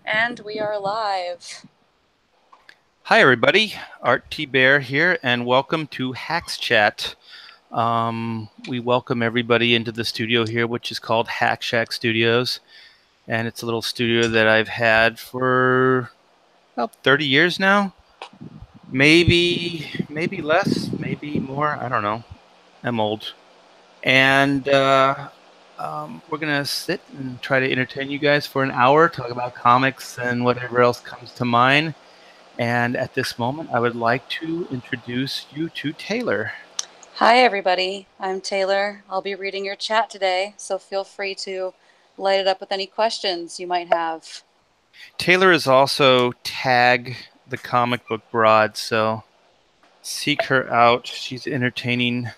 And we are live. Hi, everybody. Art T. Bear here, and welcome to Hacks Chat. We welcome everybody into the studio here, which is called Hack Shack Studios. And it's a little studio that I've had for about 30 years now. Maybe less, maybe more. I don't know. I'm old. And we're going to sit and try to entertain you guys for an hour, talk about comics and whatever else comes to mind. And at this moment, I would like to introduce you to Taylor. Hi, everybody. I'm Taylor. I'll be reading your chat today, so feel free to light it up with any questions you might have. Taylor is also Tag the Comic Book Broad, so seek her out. She's entertaining.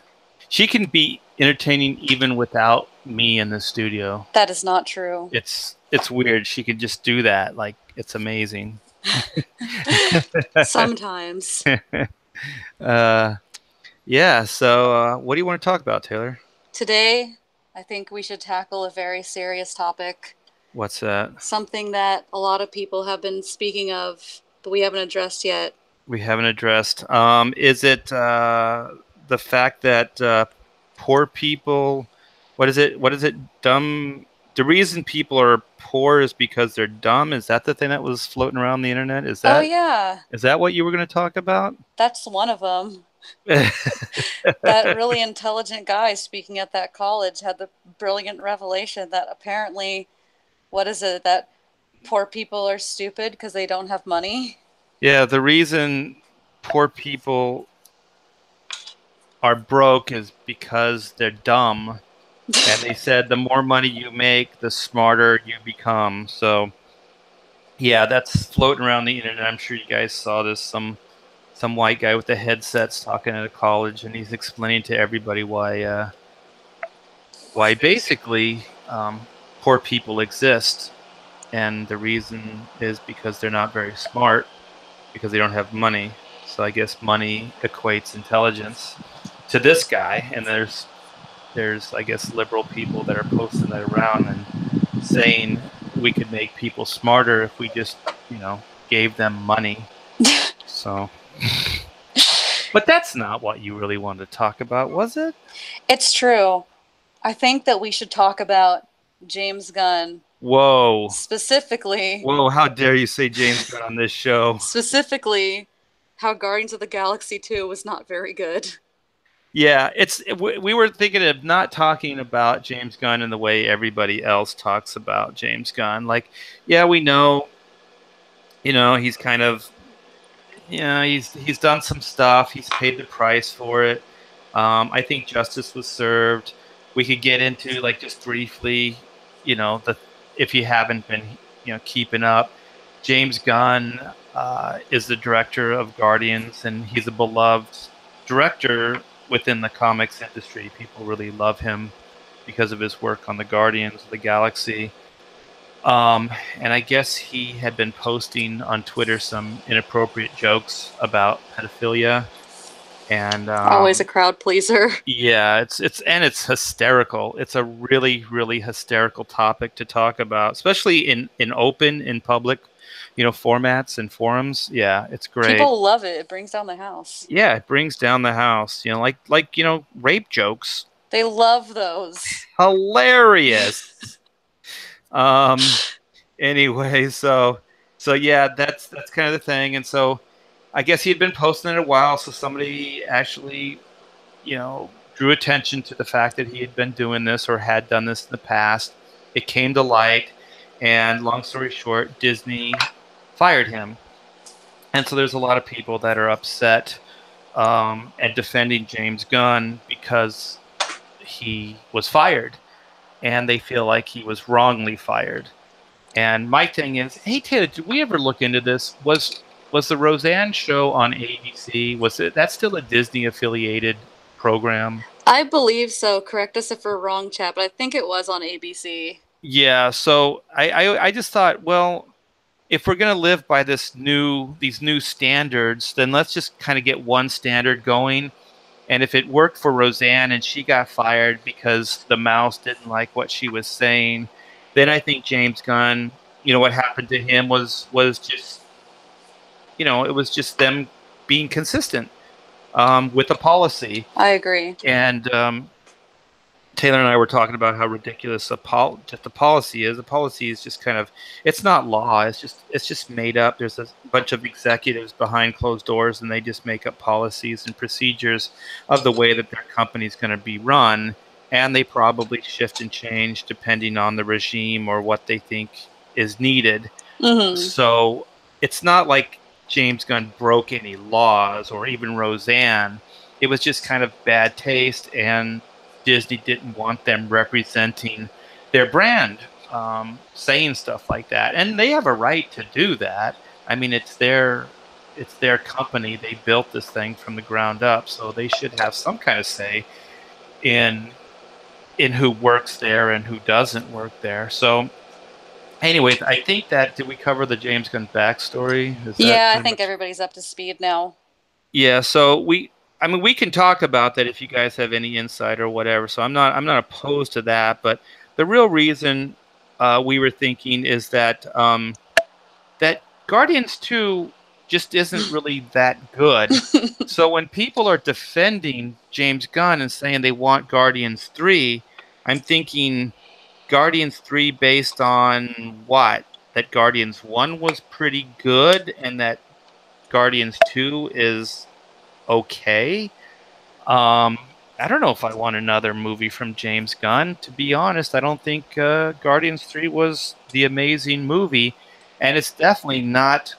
She can be entertaining even without me in the studio. That is not true. It's weird. She can just do that. Like it's amazing. Sometimes. uh, yeah. So, what do you want to talk about, Taylor? Today, I think we should tackle a very serious topic, What's that? something that a lot of people have been speaking of, but we haven't addressed yet. We haven't addressed. Is it the fact that poor people? What is it? What is it? Dumb. The reason people are poor is because they're dumb. Is that the thing that was floating around the internet? Oh, yeah, Is that what you were going to talk about? that's one of them. That really intelligent guy speaking at that college had the brilliant revelation that apparently, what is it, that poor people are stupid because they don't have money? Yeah, the reason poor people are broke is because they're dumb. And they said the more money you make, the smarter you become. So yeah, that's floating around the internet. I'm sure you guys saw this. Some white guy with the headsets talking at a college, and he's explaining to everybody why basically poor people exist, and the reason is because they're not very smart, because they don't have money. So I guess money equates intelligence to this guy, and there's I guess liberal people that are posting that around and saying we could make people smarter if we just gave them money. So, but that's not what you really wanted to talk about, was it? It's true. I think that we should talk about James Gunn, Whoa. specifically, Whoa, how dare you say James Gunn on this show? specifically how Guardians of the Galaxy 2 was not very good. Yeah, we were thinking of not talking about James Gunn in the way everybody else talks about James Gunn. Like, yeah, we know, he's kind of, he's done some stuff. He's paid the price for it. I think justice was served. We could get into like just briefly, the if you haven't been, keeping up. James Gunn is the director of Guardians, and he's a beloved director within the comics industry. People really love him because of his work on the Guardians of the Galaxy. And I guess he had been posting on Twitter some inappropriate jokes about pedophilia, and Always a crowd pleaser. yeah, it's hysterical. It's a really, really hysterical topic to talk about, especially in open, in public, formats and forums. Yeah, it's great. People love it. It brings down the house. Yeah, it brings down the house. Like rape jokes. They love those. Hilarious. Um. Anyway, so yeah, that's kind of the thing, and so I guess he had been posting it a while, so somebody actually drew attention to the fact that he had been doing this or had done this in the past. It came to light, and long story short, Disney fired him. And so there's a lot of people that are upset and defending James Gunn because he was fired, and they feel like he was wrongly fired. And my thing is, hey Taylor, did we ever look into this? Was the Roseanne show on ABC? Was it that's still a Disney affiliated program? I believe so. Correct us if we're wrong, chat, but I think it was on ABC. Yeah, so I just thought, well, if we're gonna live by these new standards, then let's just kind of get one standard going. And if it worked for Roseanne and she got fired because the mouse didn't like what she was saying, then I think James Gunn, what happened to him was just it was just them being consistent with the policy. I agree. And Taylor and I were talking about how ridiculous just the policy is. The policy is just kind of, it's not law. It's just made up. There's a bunch of executives behind closed doors, and they just make up policies and procedures of the way that their company's going to be run, and they probably shift and change depending on the regime or what they think is needed. Hmm. So it's not like James Gunn broke any laws or even Roseanne. It was just kind of bad taste, and Disney didn't want them representing their brand, saying stuff like that. And they have a right to do that. I mean, it's their company. They built this thing from the ground up, so they should have some kind of say in who works there and who doesn't work there. So anyway, I think that did we cover the James Gunn backstory? Is that Yeah, I pretty think much? everybody's up to speed now. Yeah. So I mean, we can talk about that if you guys have any insight or whatever. So I'm not opposed to that. But the real reason we were thinking is that Guardians 2 just isn't really that good. So when people are defending James Gunn and saying they want Guardians 3, I'm thinking Guardians 3 based on what? That Guardians 1 was pretty good and that Guardians 2 is okay. Um, I don't know if I want another movie from James Gunn. To be honest, I don't think Guardians 3 was the amazing movie. And it's definitely not,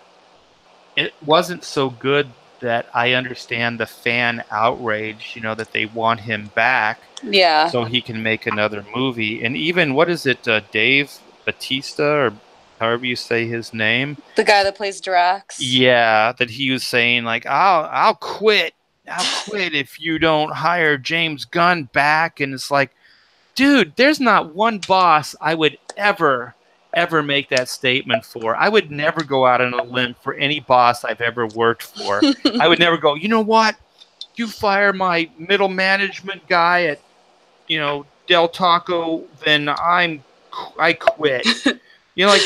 it wasn't so good that I understand the fan outrage, that they want him back Yeah, so he can make another movie. And even what is it, Dave Batista or however you say his name? the guy that plays Drax. Yeah, that he was saying like, I'll quit. I'll quit if you don't hire James Gunn back. And it's like, dude, there's not one boss I would ever make that statement for. I would never go out on a limb for any boss I've ever worked for. I would never go, you know what? You fire my middle management guy at Del Taco, then I quit. Like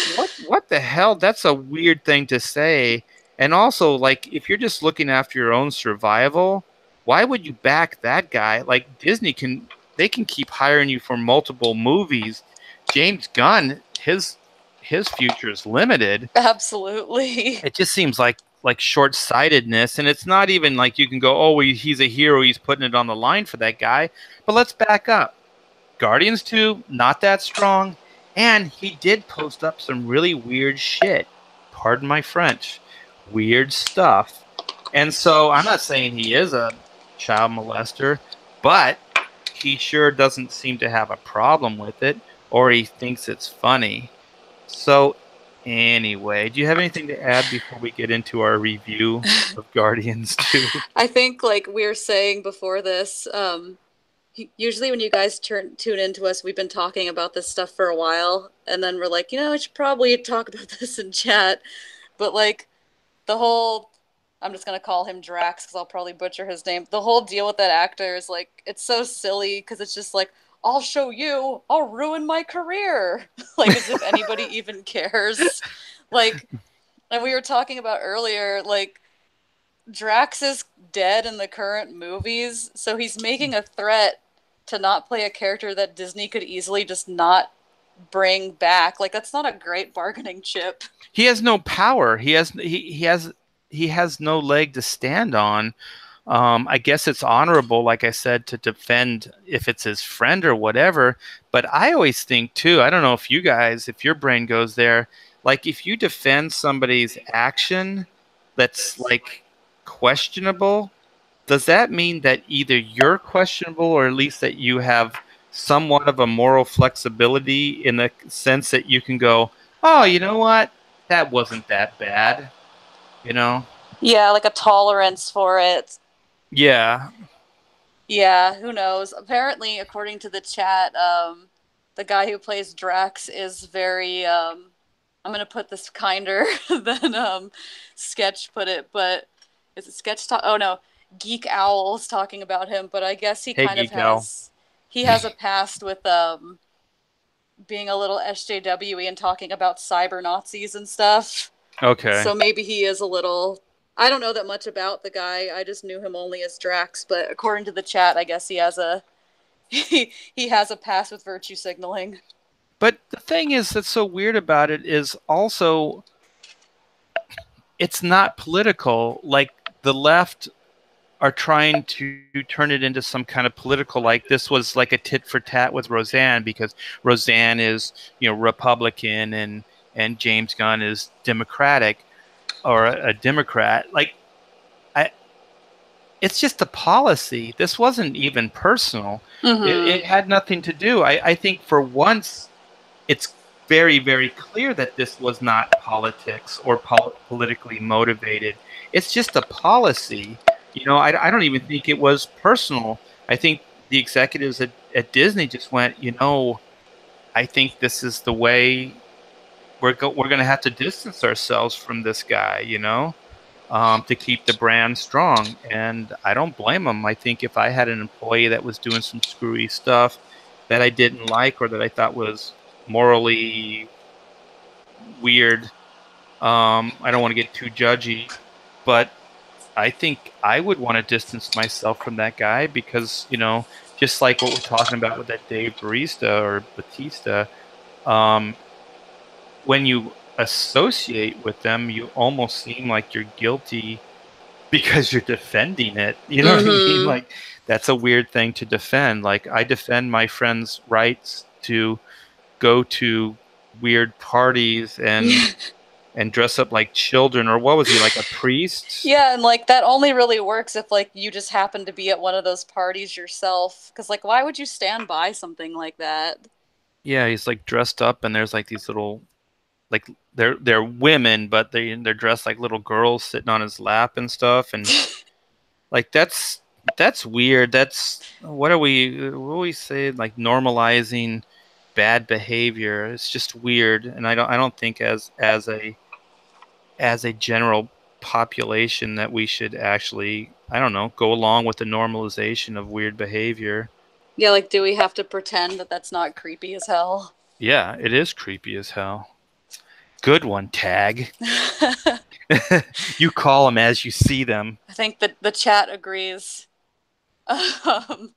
what the hell? That's a weird thing to say. And also, like, if you're just looking after your own survival, why would you back that guy? Like Disney they can keep hiring you for multiple movies. James Gunn, his future is limited. Absolutely. It just seems like short-sightedness, and it's not even like you can go, oh, well, he's a hero, he's putting it on the line for that guy. But let's back up. Guardians 2, not that strong, and he did post up some really weird shit. Pardon my French. Weird stuff. And so I'm not saying he is a child molester, but he sure doesn't seem to have a problem with it, or he thinks it's funny. So anyway, do you have anything to add before we get into our review of Guardians 2? I think, like we were saying before this, usually when you guys tune into us, we've been talking about this stuff for a while, and then we're like, I should probably talk about this in chat. But like the whole, I'm just gonna call him Drax because I'll probably butcher his name. The whole deal with that actor is like, it's so silly because it's just like, I'll show you, I'll ruin my career, like as if anybody even cares. Like, and we were talking about earlier, like Drax is dead in the current movies, so he's making a threat to not play a character that Disney could easily just not bring back. Like that's not a great bargaining chip. He has no power. He has no leg to stand on. I guess it's honorable, like I said, to defend if it's his friend or whatever. But I always think too, I don't know if you guys, if your brain goes there, like if you defend somebody's action that's like questionable, does that mean that either you're questionable or at least that you have somewhat of a moral flexibility in the sense that you can go, oh, you know what? That wasn't that bad, you know? Yeah, like a tolerance for it. Yeah. Yeah, who knows? Apparently, according to the chat, the guy who plays Drax is very I'm gonna put this kinder than Sketch put it, but is it Sketch talk? Oh no, Geek Owl's talking about him, but I guess he Hey, kind of Geek Owl. has he has a past being a little SJW and talking about cyber Nazis and stuff. Okay. So maybe he is a little. I don't know that much about the guy. I just knew him only as Drax, but according to the chat, I guess he has a he has a pass with virtue signaling. But the thing is that's so weird about it is also it's not political. Like the left are trying to turn it into some kind of political, like this was like a tit for tat with Roseanne because Roseanne is, Republican and James Gunn is Democratic or a Democrat. Like I it's just a policy. This wasn't even personal. It Mm-hmm. had nothing to do. I think for once it's very, very clear that this was not politics or politically motivated. It's just a policy. I don't even think it was personal. I think the executives at Disney just went, I think this is the way we're going to have to distance ourselves from this guy, to keep the brand strong. And I don't blame them. I think if I had an employee that was doing some screwy stuff that I didn't like or that I thought was morally weird, I don't want to get too judgy, but I think I would want to distance myself from that guy because, just like what we're talking about with that Dave Barista or Batista, um, when you associate with them, you almost seem like you're guilty because you're defending it. You know what I mean? Mm-hmm. Like, that's a weird thing to defend. Like, I defend my friends' rights to go to weird parties and dress up like children, or what was he, like a priest? Yeah, and like that only really works if like you just happen to be at one of those parties yourself. Because like, why would you stand by something like that? Yeah, he's like dressed up, and there's like these little, like they're women, but they're dressed like little girls sitting on his lap and stuff, and like that's weird. That's what are we saying? Like normalizing bad behavior. It's just weird, and I don't think as a general population that we should actually, I don't know, go along with the normalization of weird behavior. Yeah, like, do we have to pretend that that's not creepy as hell? Yeah, it is creepy as hell. Good one, Tag. I You call them as you see them. think that the chat agrees. Um,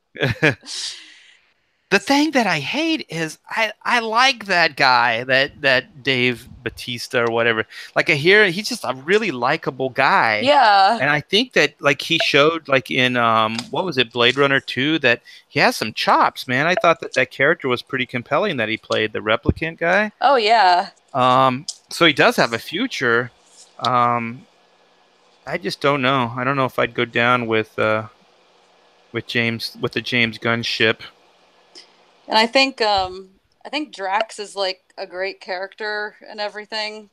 The thing that I hate is I like that guy, that Dave Batista or whatever. Like I hear he's just a really likable guy. yeah. And I think that like he showed like in what was it, Blade Runner 2, that he has some chops, man. I thought that character was pretty compelling that he played the replicant guy. Oh yeah. So he does have a future. Um I just don't know. I don't know if I'd go down with the James Gunn ship. And I think Drax is like a great character and everything,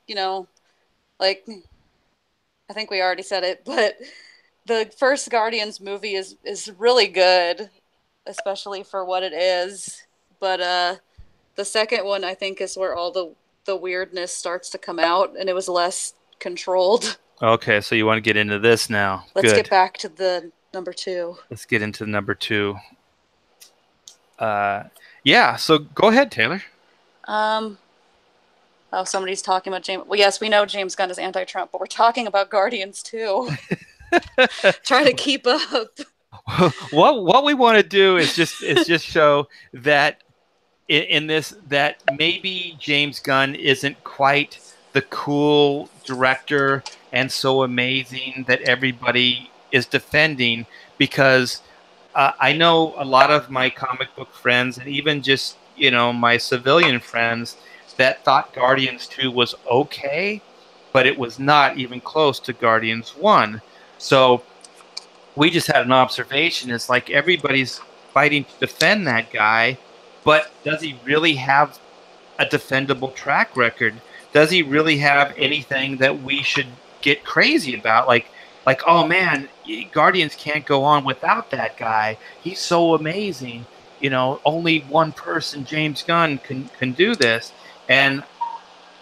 like I think we already said it, but the first Guardians movie is really good, especially for what it is. But the second one I think is where all the weirdness starts to come out and it was less controlled. Okay, so you want to get into this now. Let's get Good. back to the number 2. Let's get into number two. Uh, yeah, so go ahead, Taylor. Um oh, somebody's talking about James. Well, yes, we know James Gunn is anti-Trump, but we're talking about Guardians too. Try to keep up. What we want to do is just show that in this that maybe James Gunn isn't quite the cool director and so amazing that everybody is defending because I know a lot of my comic book friends and even just my civilian friends that thought Guardians 2 was okay, but it was not even close to Guardians 1. So we just had an observation. It's like everybody's fighting to defend that guy, but does he really have a defendable track record? Does he really have anything that we should get crazy about? Like, oh man, Guardians can't go on without that guy. He's so amazing. Only one person, James Gunn, can do this. And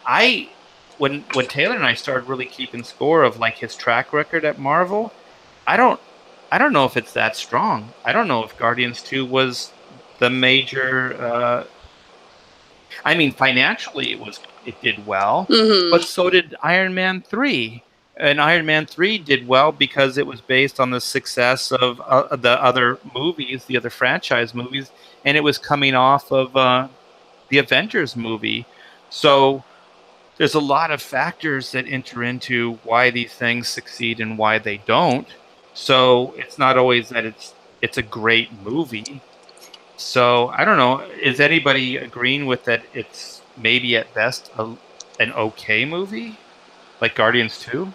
I, when Taylor and I started really keeping score of like his track record at Marvel, I don't I don't know if it's that strong. I don't know if Guardians 2 was the major I mean, financially, it did well, but Mm-hmm. so did Iron Man 3. And Iron Man 3 did well because it was based on the success of the other movies, the other franchise movies, and it was coming off of the Avengers movie. So there's a lot of factors that enter into why these things succeed and why they don't. So it's not always that it's a great movie. So I don't know. Is anybody agreeing with that? It's maybe at best an okay movie, like Guardians 2?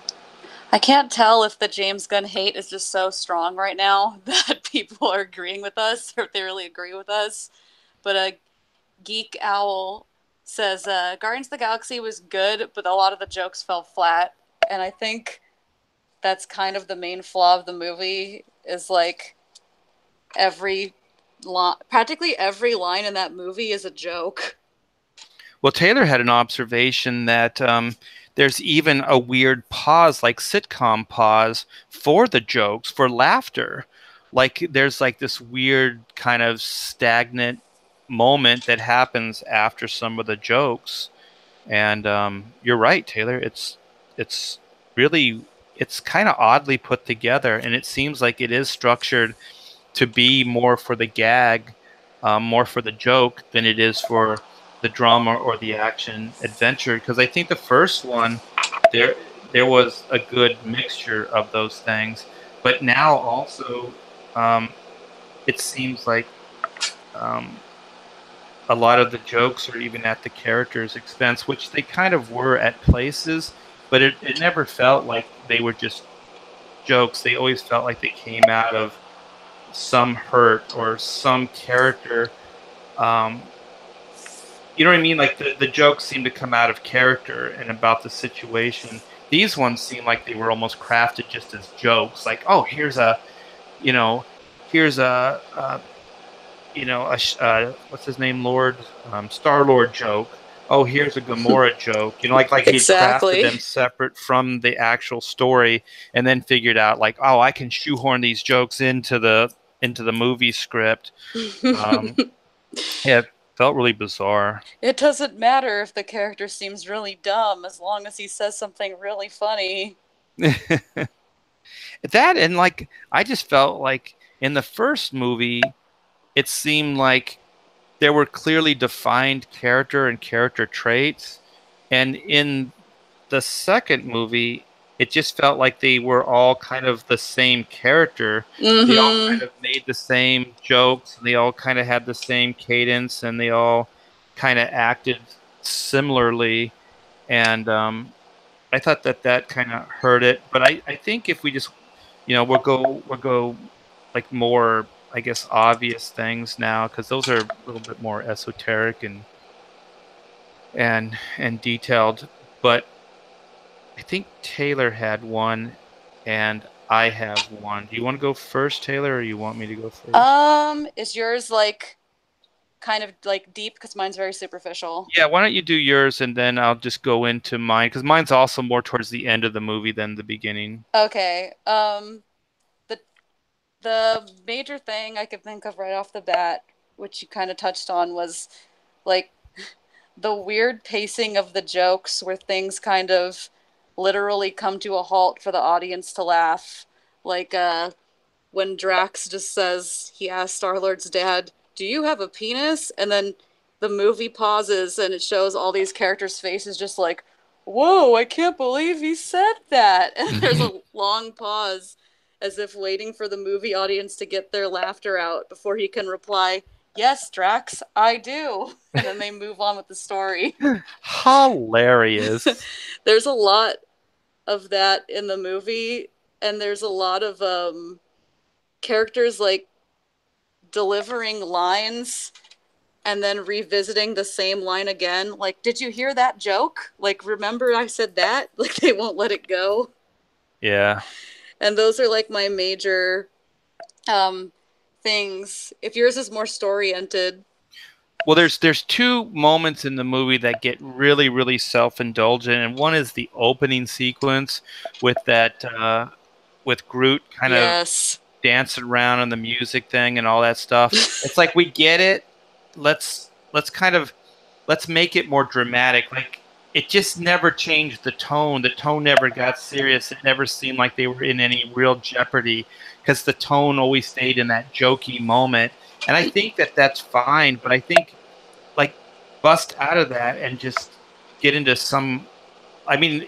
I can't tell if the James Gunn hate is just so strong right now that people are agreeing with us or if they really agree with us. But a Geek Owl says Guardians of the Galaxy was good, but a lot of the jokes fell flat. And I think that's kind of the main flaw of the movie is like every practically every line in that movie is a joke. Well, Taylor had an observation that there's even a weird pause, like sitcom pause, for the jokes, for laughter. Like there's like this weird kind of stagnant moment that happens after some of the jokes. And you're right, Taylor. It's really it's kind of oddly put together, and it seems like it is structured to be more for the gag, more for the joke than it is for the drama or the action adventure. Because I think the first one, there there was a good mixture of those things, but now also um, it seems like um, a lot of the jokes are even at the character's expense, which they kind of were at places, but it never felt like they were just jokes. They always felt like they came out of some hurt or some character. Um, you know what I mean? Like the jokes seem to come out of character and about the situation. These ones seem like they were almost crafted just as jokes. Like, oh, you know, here's what's his name, Lord, Star Lord joke. Oh, here's a Gamora joke. Like he had crafted Exactly. them separate from the actual story, and then figured out like, oh, I can shoehorn these jokes into the movie script. Um, yeah, it felt really bizarre. It doesn't matter if the character seems really dumb as long as he says something really funny. That and like I just felt like in the first movie, it seemed like there were clearly defined character and character traits, and in the second movie, it just felt like they were all kind of the same character. They all kind Mm-hmm. of made the same jokes, and they all kind of had the same cadence, and they all kind of acted similarly. And I thought that kind of hurt it. But I think if we just, we'll go like more, I guess, obvious things now because those are a little bit more esoteric and detailed. But I think Taylor had one, and I have one. Do you want to go first, Taylor, or you want me to go first? Is yours like kind of like deep? Because mine's very superficial. Yeah, why don't you do yours, and then I'll just go into mine because mine's also more towards the end of the movie than the beginning. Okay. The the major thing I could think of right off the bat, which you kind of touched on, was like the weird pacing of the jokes where things kind of literally come to a halt for the audience to laugh. Like when Drax just says he asked Star Lord's dad, "Do you have a penis?" And then the movie pauses and it shows all these characters' faces just like, "Whoa, I can't believe he said that." And there's a long pause as if waiting for the movie audience to get their laughter out before he can reply, "Yes, Drax, I do." And then they move on with the story. Hilarious. There's a lot of that in the movie, and there's a lot of characters like delivering lines and then revisiting the same line again. Like, did you hear that joke? Like, remember I said that? Like, they won't let it go. Yeah. And those are like my major um, things. If yours is more story oriented, Well, there's two moments in the movie that get really, really self-indulgent, and one is the opening sequence with that with Groot kind of yes. dancing around and the music thing and all that stuff. It's like we get it. Let's kind of let's make it more dramatic. Like it just never changed the tone. The tone never got serious. It never seemed like they were in any real jeopardy because the tone always stayed in that jokey moment. And I think that that's fine, but I think like bust out of that and just get into some. I mean,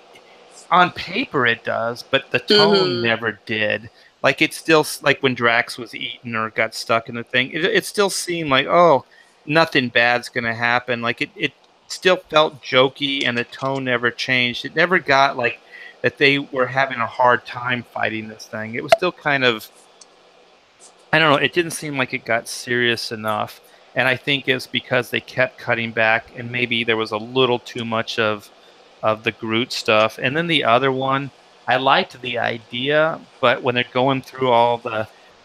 on paper it does, but the tone Mm-hmm. never did. Like it still like when Drax was eaten or got stuck in the thing, it still seemed like oh nothing bad's gonna happen. Like it still felt jokey and the tone never changed. It never got like that they were having a hard time fighting this thing. It was still kind of I don't know. It didn't seem like it got serious enough, and I think it's because they kept cutting back, and maybe there was a little too much of the Groot stuff. And then the other one, I liked the idea, but when they're going through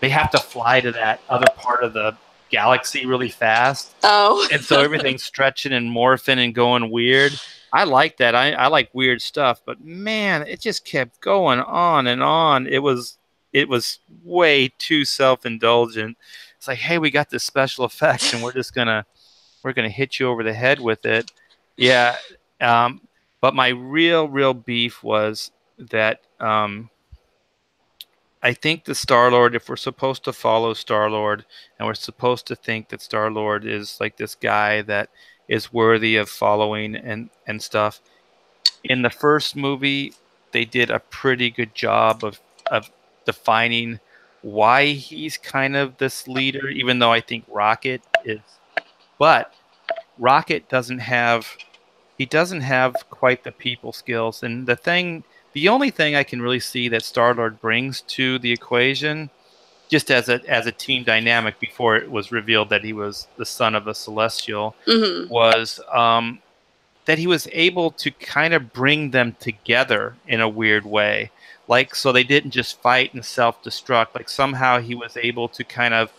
they have to fly to that other part of the galaxy really fast, Oh. and so everything's stretching and morphing and going weird. I like that. I like weird stuff, but man, it just kept going on and on. It was way too self-indulgent. It's like, hey, we got this special effects, and we're gonna hit you over the head with it. Yeah. Um, but my real beef was that I think the Star Lord, if we're supposed to follow Star Lord and we're supposed to think that Star Lord is like this guy that is worthy of following and stuff, in the first movie, they did a pretty good job of defining why he's kind of this leader, even though I think Rocket is. But Rocket doesn't have quite the people skills. And the only thing I can really see that Star Lord brings to the equation, just as a team dynamic before it was revealed that he was the son of a Celestial, Mm-hmm. was that he was able to kind of bring them together in a weird way. Like, so they didn't just fight and self destruct. Like, somehow he was able to kind of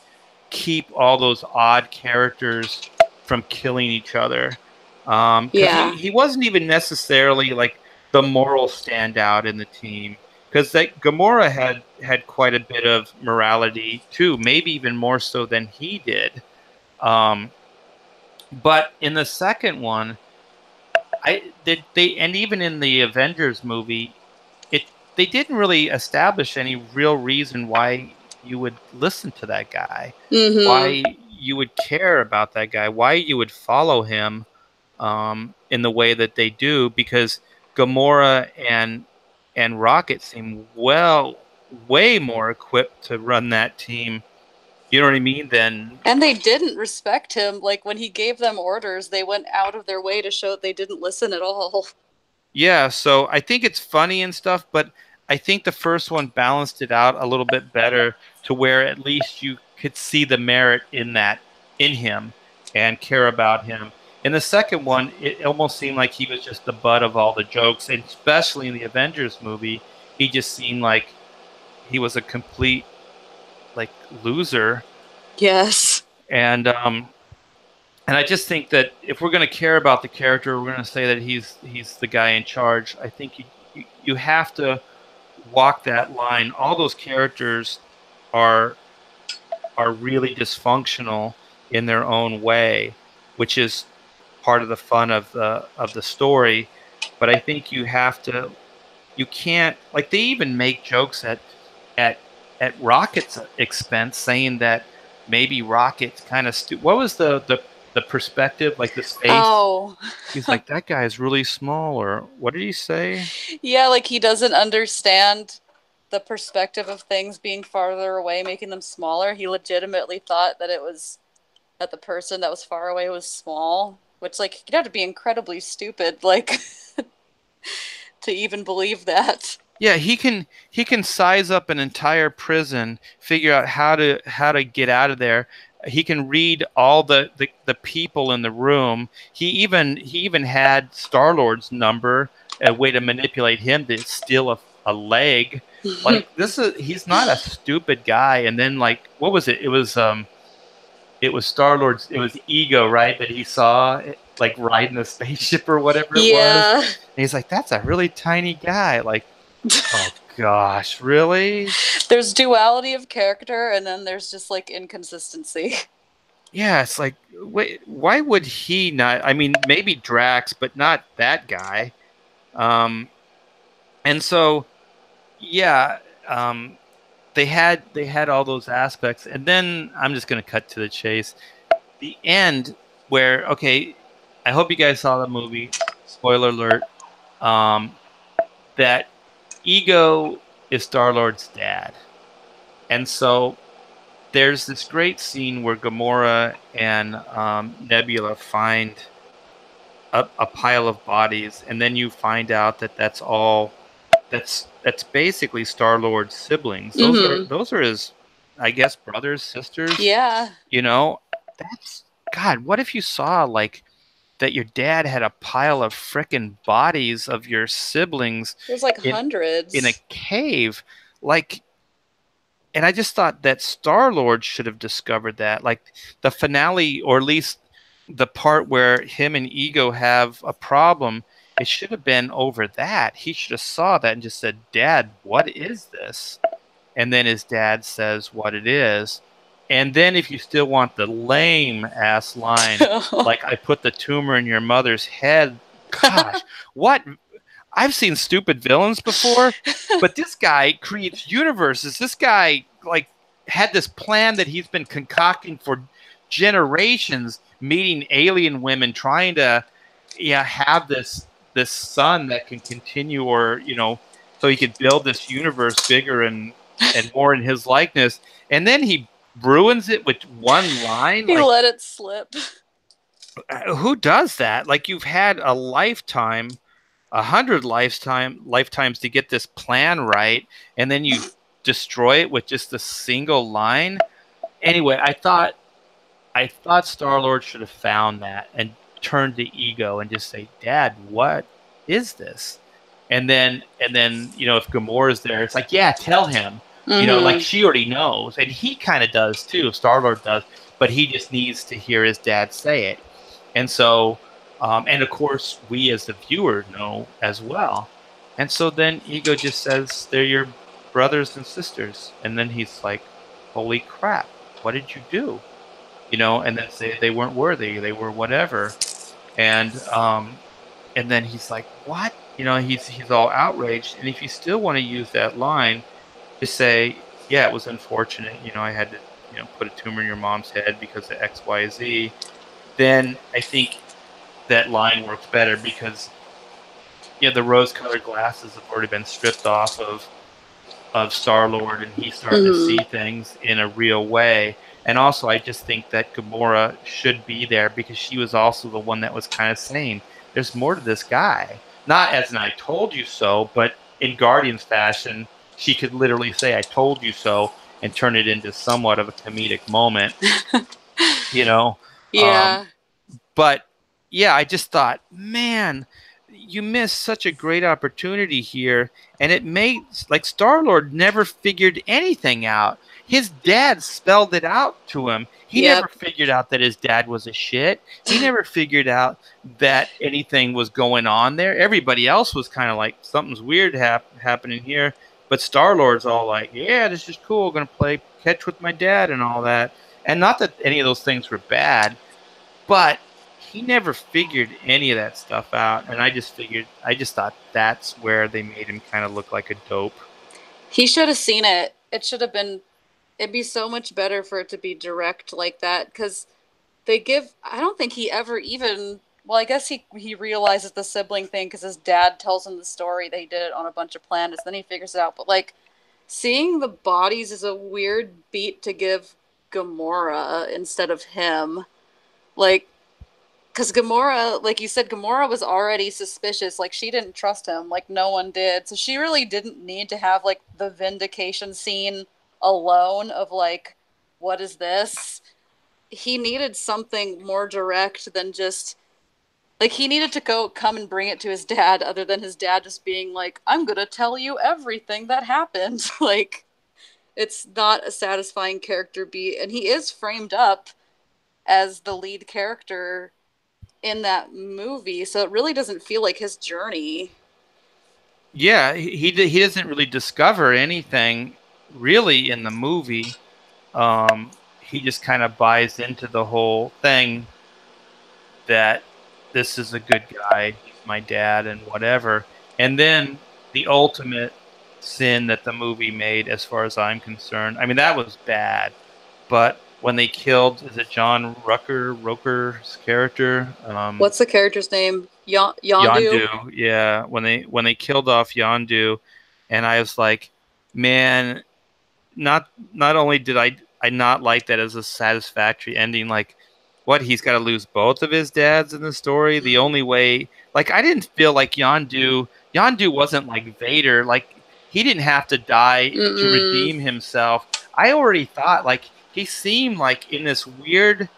keep all those odd characters from killing each other. Because Yeah. he wasn't even necessarily like the moral standout in the team. Because that Gamora had quite a bit of morality too, maybe even more so than he did. Um, but in the second one, they and even in the Avengers movie, it they didn't really establish any real reason why you would listen to that guy, Mm-hmm. why you would care about that guy, why you would follow him in the way that they do, because Gamora and Rocket seem way more equipped to run that team. You know what I mean? Than And they didn't respect him. Like when he gave them orders, they went out of their way to show they didn't listen at all. Yeah, so I think it's funny and stuff, but I think the first one balanced it out a little bit better to where at least you could see the merit in him and care about him. In the second one, it almost seemed like he was just the butt of all the jokes, and especially in the Avengers movie, he just seemed like he was a complete like loser. Yes. And and I just think that if we're going to care about the character, we're going to say that he's the guy in charge. I think you have to walk that line. All those characters are are really dysfunctional in their own way, which is part of the fun of the story. But I think you can't like they even make jokes at at Rocket's expense, saying that maybe Rocket's kind of what was the perspective like the space? Oh. He's like that guy is really small, or what did he say? Yeah, like he doesn't understand the perspective of things being farther away, making them smaller. He legitimately thought that it was that the person that was far away was small, which like you'd have to be incredibly stupid, like to even believe that. Yeah, he can size up an entire prison, figure out how to get out of there. He can read all the people in the room. He even had Star-Lord's number, a way to manipulate him to steal a leg. Like he's not a stupid guy. And then like what was it? It was Star-Lord's, it was ego, right? That he saw like riding a spaceship or whatever it was. Yeah. And he's like, that's a really tiny guy. Like, oh gosh, really? There's duality of character and then there's just like inconsistency. yeah, it's like, wait, why would he not? I mean, maybe Drax, but not that guy. Um, and so, yeah, um, they had all those aspects, and then I'm just gonna cut to the chase. The end, where okay, I hope you guys saw the movie. Spoiler alert. Um, that Ego is Star Lord's dad, and so there's this great scene where Gamora and Nebula find a pile of bodies, and then you find out that that's basically Star Lord's siblings. Mm-hmm. Those are his, I guess, brothers, sisters. Yeah. You know, that's God. What if you saw like that your dad had a pile of frickin' bodies of your siblings There's like in a hundreds. cave, like and I just thought that Star Lord should have discovered that. Like the finale, or at least the part where him and Ego have a problem, it should have been over that. He should have saw that and just said, "Dad, what is this?" And then his dad says what it is. And then if you still want the lame ass line, like I put the tumor in your mother's head, gosh, what I've seen stupid villains before, but this guy creates universes. This guy like had this plan that he's been concocting for generations, meeting alien women, trying to have this son that can continue, or so he could build this universe bigger and more in his likeness. And then he ruins it with one line. He Like, let it slip. who does that? Like, you've had a lifetime, 100 lifetimes to get this plan right, and then you destroy it with just a single line. Anyway, I thought Star Lord should have found that and turned to Ego and just say, "Dad, what is this?" And then if Gamora's there, it's like, "Yeah, tell him." Like Mm-hmm. she already knows, and he kind of does too. Star Lord does, but he just needs to hear his dad say it. And so, and of course, we as the viewer know as well. And so then Ego just says, "They're your brothers and sisters," and then he's like, "Holy crap! What did you do?" And then say they weren't worthy, they were whatever, and then he's like, "What?" He's all outraged, and if you still want to use that line, just say, "Yeah, it was unfortunate. I had to, put a tumor in your mom's head because of X, Y, Z." Then I think that line works better because the rose-colored glasses have already been stripped off of Star Lord, and he's starting to Mm-hmm. see things in a real way. And also, I just think that Gamora should be there because she was also the one that was kind of saying, "There's more to this guy." Not as an "I told you so," but in Guardians fashion, she could literally say, "I told you so," and turn it into somewhat of a comedic moment. You know, um, Yeah. but yeah, I just thought, man, you missed such a great opportunity here. And it made like Star Lord never figured anything out. His dad spelled it out to him. He never Yep. figured out that his dad was a shit. He never figured out that anything was going on there. Everybody else was kind of like, something's weird happening here. But Star Lord's all like, "Yeah, this is cool. Gonna play catch with my dad and all that." And not that any of those things were bad, but he never figured any of that stuff out, and I just thought that's where they made him kind of look like a dope. He should have seen it. It should have been, it'd be so much better for it to be direct like that because I don't think he ever even, well, I guess he realizes the sibling thing because his dad tells him the story. They did it on a bunch of planets. Then he figures it out. But like seeing the bodies is a weird beat to give Gamora instead of him. Like, because Gamora, like you said, Gamora was already suspicious. Like she didn't trust him. Like no one did. So she really didn't need to have like the vindication scene alone of like, what is this? He needed something more direct than just like he needed to go come and bring it to his dad other than his dad just being like, "I'm going to tell you everything that happened." Like it's not a satisfying character beat and he is framed up as the lead character in that movie, so it really doesn't feel like his journey. Yeah, he doesn't really discover anything really in the movie. Um, he just kind of buys into the whole thing that this is a good guy, he's my dad, and whatever. And then the ultimate sin that the movie made, as far as I'm concerned, I mean, that was bad. But when they killed, is it John Roker's character? What's the character's name? Yondu? Yondu, yeah. When they killed off Yondu, and I was like, man, not only did I not like that as a satisfactory ending, like what he's got to lose both of his dads in the story. The only way, like I didn't feel like Yondu wasn't like Vader, like he didn't have to die to Mm-mm. redeem himself. I already thought like he seemed like in this weird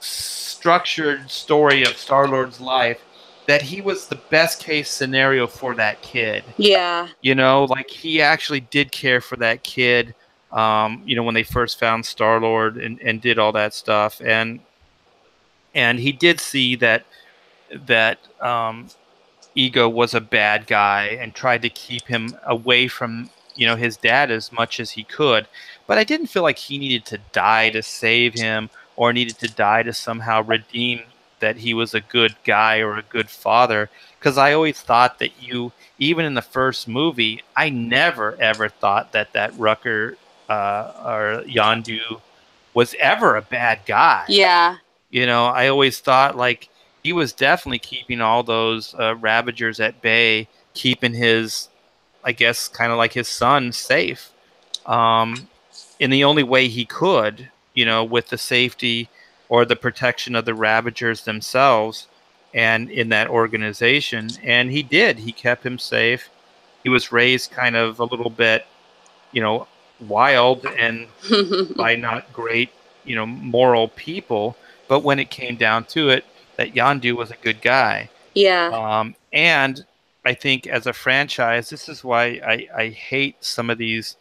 structured story of Star-Lord's life that he was the best case scenario for that kid. Yeah. Like he actually did care for that kid. When they first found Star Lord and did all that stuff, and he did see that Ego was a bad guy and tried to keep him away from his dad as much as he could. But I didn't feel like he needed to die to save him or needed to die to somehow redeem that he was a good guy or a good father. Because I always thought that even in the first movie, I never ever thought that Rucker or Yondu was ever a bad guy. Yeah. I always thought like he was definitely keeping all those Ravagers at bay, keeping his, I guess, kind of like his son safe, um, in the only way he could, with the safety or the protection of the Ravagers themselves and in that organization. And he did. He kept him safe. He was raised kind of a little bit, you know, wild and by not great, moral people. But when it came down to it, that Yandu was a good guy. Yeah. And I think as a franchise, this is why I hate some of these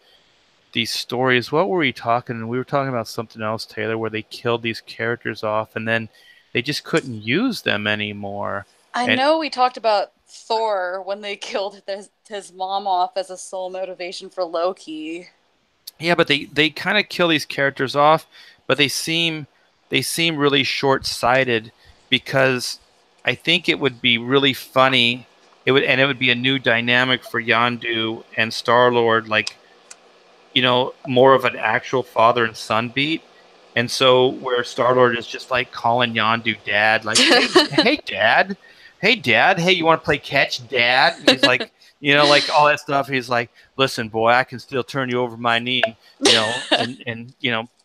stories. What were we talking? We were talking about something else, Taylor, where they killed these characters off and then they just couldn't use them anymore. I And know we talked about Thor when they killed his mom off as a sole motivation for Loki. yeah, but they kind of kill these characters off, but they seem really short-sighted because I think it would be really funny. It would be a new dynamic for Yondu and Star-Lord, like more of an actual father and son beat. And so where Star Lord is just like calling Yondu dad, like, hey, dad, hey, dad, hey, you want to play catch, dad? And he's like, like all that stuff. He's like, listen, boy, I can still turn you over my knee, and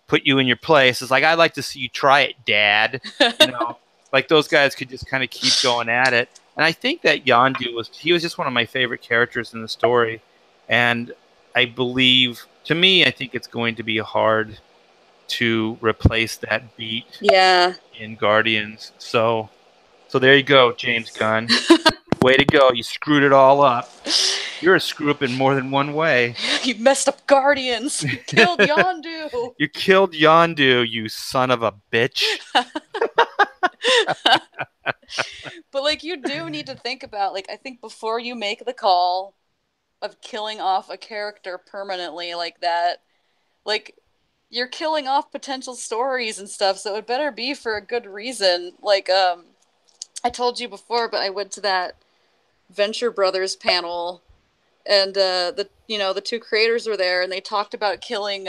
put you in your place. It's like, I'd like to see you try it, dad. You know, like those guys could just kind of keep going at it. And I think that Yondu he was just one of my favorite characters in the story. And I believe, to me, I think it's going to be hard to replace that beat Yeah. in Guardians. So there you go, James Gunn. Way to go. You screwed it all up. You're a screw up in more than one way. You messed up Guardians. You killed Yondu. You killed Yondu, you son of a bitch. But like you do need to think about like I think before you make the call of killing off a character permanently like that, like you're killing off potential stories and stuff, so it better be for a good reason. Like I told you before, but I went to that Venture Brothers panel and the two creators were there and they talked about killing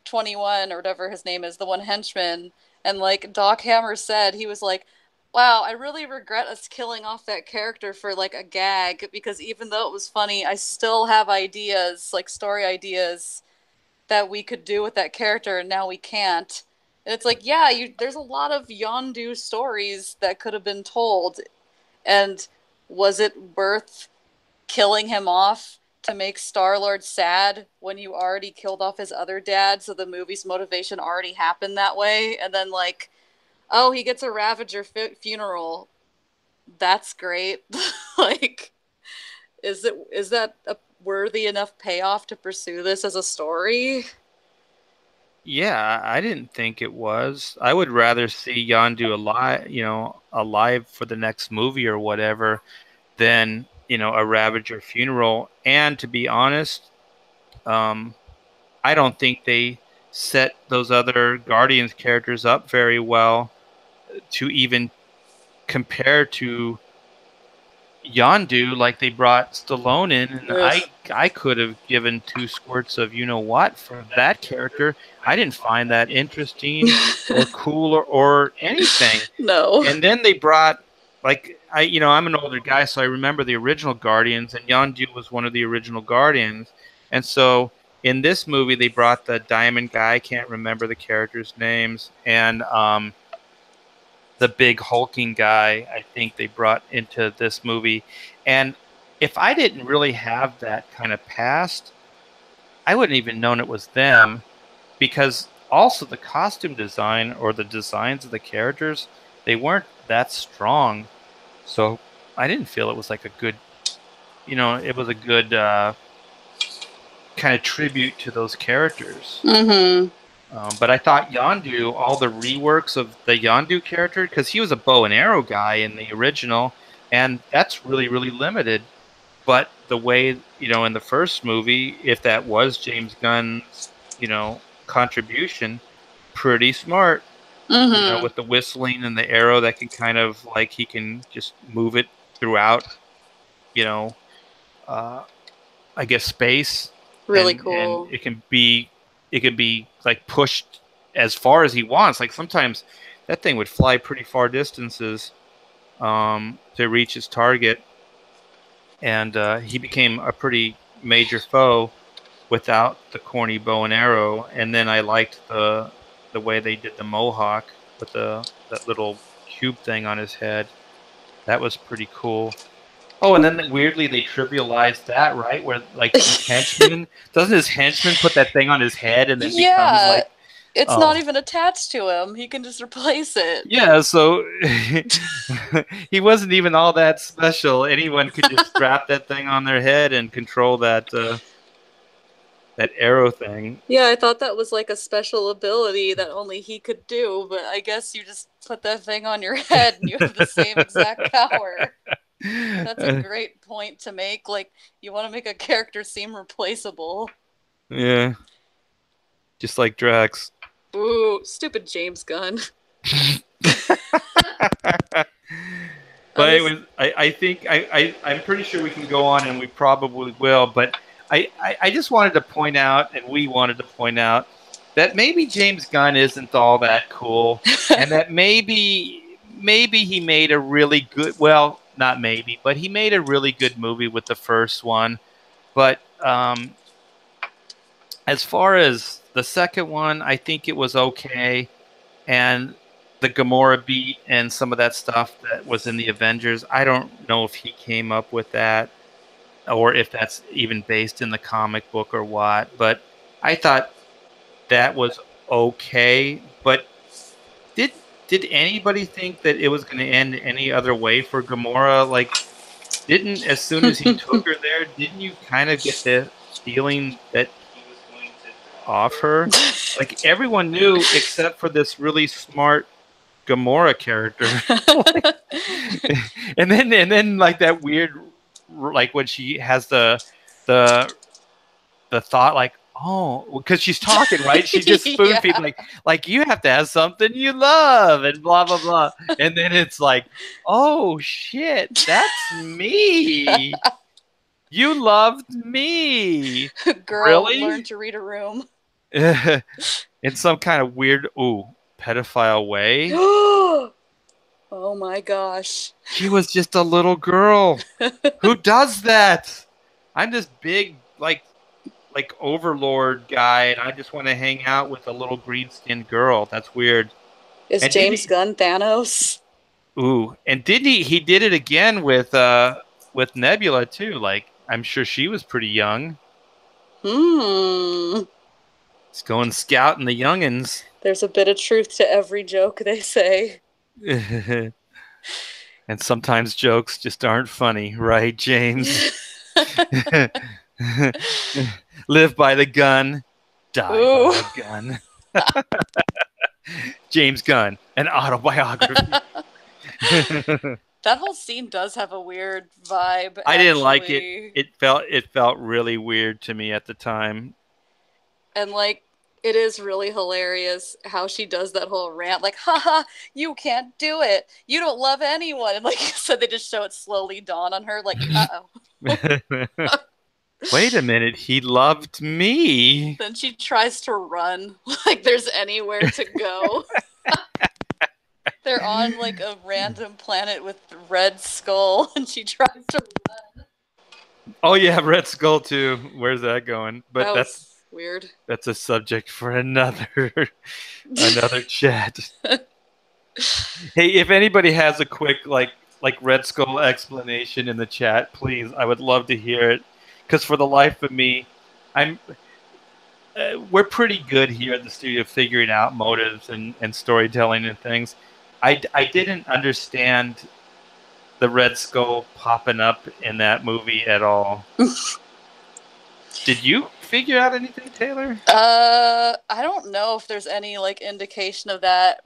21 or whatever his name is, the one henchman. And like Doc Hammer said, he was like, wow, I really regret us killing off that character for like a gag because even though it was funny, I still have ideas, like story ideas that we could do with that character and now we can't. And it's like, yeah, there's a lot of Yondu stories that could have been told. And was it worth killing him off to make Star-Lord sad when you already killed off his other dad, so the movie's motivation already happened that way? And then like, oh, he gets a Ravager funeral. That's great. Like, is that a worthy enough payoff to pursue this as a story? Yeah, I didn't think it was. I would rather see Yondu alive for the next movie or whatever than, a Ravager funeral. And to be honest, I don't think set those other Guardians characters up very well to even compare to Yondu. Like they brought Stallone in, and Ugh. I could have given two squirts of you know what for that character. I didn't find that interesting or cool or anything. No. And then they brought like I'm an older guy, so I remember the original Guardians, and Yondu was one of the original Guardians. And so in this movie, they brought the Diamond guy. I can't remember the characters' names, and the big hulking guy. I think they brought into this movie. And if I didn't really have that kind of past, I wouldn't even known it was them, because also the costume design or the designs of the characters, they weren't that strong. So I didn't feel it was like a good, it was a good kind of tribute to those characters. Mm-hmm. But I thought Yondu, all the reworks of the Yondu character, because he was a bow and arrow guy in the original, and that's really, really limited. But the way, in the first movie, if that was James Gunn's, contribution, pretty smart, Mm-hmm. with the whistling and the arrow that can kind of like he can just move it throughout, you know, uh, I guess space, Really and cool. it can be like pushed as far as he wants. Like sometimes that thing would fly pretty far distances to reach its target, and he became a pretty major foe without the corny bow and arrow. And then I liked the way they did the mohawk with that little cube thing on his head. That was pretty cool. Oh, and then weirdly they trivialized that, right? Where like his henchman doesn't his henchman put that thing on his head and then becomes Yeah. like, It's not oh even attached to him. He can just replace it. yeah, so he wasn't even all that special. Anyone could just strap that thing on their head and control that arrow thing. Yeah, I thought that was like a special ability that only he could do, but I guess you just put that thing on your head and you have the same exact power. That's a great point to make. Like, you want to make a character seem replaceable. Yeah, just like Drax. Ooh, stupid James Gunn. I But was. anyways, I think I'm pretty sure we can go on, and we probably will. But I just wanted to point out, and we wanted to point out, that maybe James Gunn isn't all that cool, and that maybe he made a really good, well, not maybe, but he made a really good movie with the first one. But as far as the second one, I think it was okay, and the Gamora beat and some of that stuff that was in the Avengers. I don't know if he came up with that or if that's even based in the comic book or what, but I thought that was okay. But did did anybody think that it was going to end any other way for Gamora? Like, didn't as soon as he took her there, didn't you kind of get the feeling that he was going to die off her? Like everyone knew except for this really smart Gamora character. And then like that weird, like when she has the the thought, like, oh, because she's talking, right? She just spoon feeds, Yeah. like you have to have something you love and blah blah blah. And then it's like, oh shit, that's me. You loved me. Girl, learn Really? to read a room. In some kind of weird, pedophile way. Oh my gosh. She was just a little girl. Who does that? I'm this big, like overlord guy, and I just want to hang out with a little green skinned girl. That's weird. Is And did James he? Gunn Thanos? And did he? He did it again with Nebula too. Like I'm sure she was pretty young. Hmm. He's going scouting the youngins. There's a bit of truth to every joke they say. And sometimes jokes just aren't funny, right, James? Live by the gun, die by Ooh. the gun. James Gunn, an autobiography. That whole scene does have a weird vibe, I didn't like it. actually. It felt really weird to me at the time. And like It is really hilarious how she does that whole rant, like, haha, you can't do it. You don't love anyone. And like you said, they just show it slowly dawn on her, like, uh-oh. Wait a minute, he loved me. Then she tries to run, like there's anywhere to go. They're on like a random planet with Red Skull, and she tries to run. Oh yeah, Red Skull too. Where's that going? But That was weird. that's a subject for another another chat. Hey, if anybody has a quick like Red Skull explanation in the chat, please, I would love to hear it. Because for the life of me, I'm we're pretty good here at the studio figuring out motives and storytelling and things. I didn't understand the Red Skull popping up in that movie at all. Did you figure out anything, Taylor? I don't know if there's any like indication of that.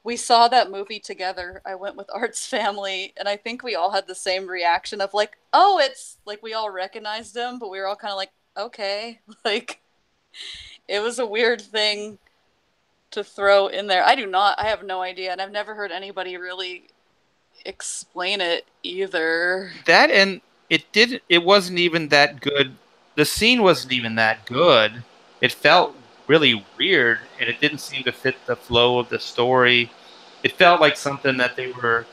We saw that movie together. I went with Art's family, and I think we all had the same reaction of like, oh, it's like we all recognized him, but we were all kind of like, okay, like it was a weird thing to throw in there. I have no idea, and I've never heard anybody really explain it either. That and it wasn't even that good. The scene wasn't even that good. It felt really weird and it didn't seem to fit the flow of the story. It felt like something that they were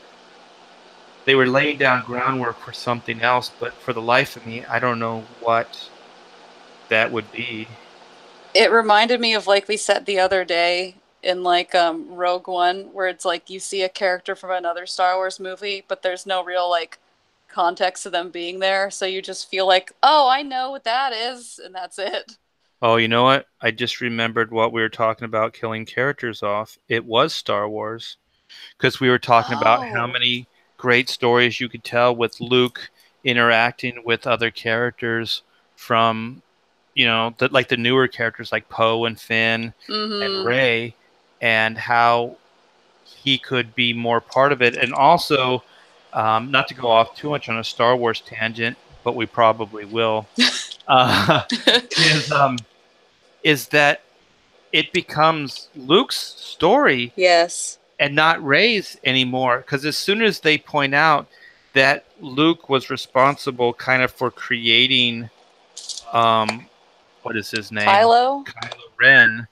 laying down groundwork for something else, but for the life of me, I don't know what that would be. It reminded me of like we said the other day in like Rogue One, where it's like you see a character from another Star Wars movie, but there's no real like context to them being there, so you just feel like, oh, I know what that is, and that's it. Oh, you know what? I just remembered what we were talking about killing characters off. It was Star Wars. Because we were talking about how Oh. many great stories you could tell with Luke interacting with other characters from, like the newer characters like Poe and Finn and Mm-hmm. Rey, and how he could be more part of it. And also, not to go off too much on a Star Wars tangent, but we probably will, uh, is is that it becomes Luke's story Yes. and not Rey's anymore. Because as soon as they point out that Luke was responsible kind of for creating, what is his name? Kylo? Kylo Ren,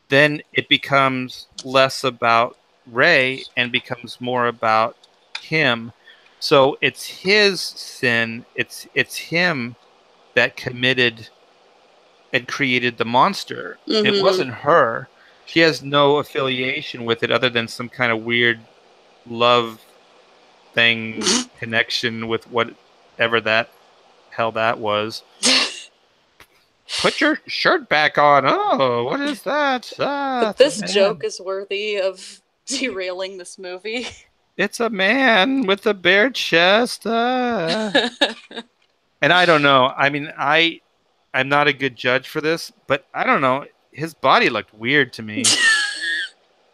then it becomes less about Rey and becomes more about him. So it's his sin. It's him that committed and created the monster. It Mm-hmm. wasn't her. She has no affiliation with it other than some kind of weird love thing connection with whatever that hell that was. Put your shirt back on. Oh, what is that? Ah, But it's a this man. joke is worthy of derailing this movie. It's a man with a bare chest. Ah. And I don't know. I mean, I'm not a good judge for this, but I don't know. His body looked weird to me.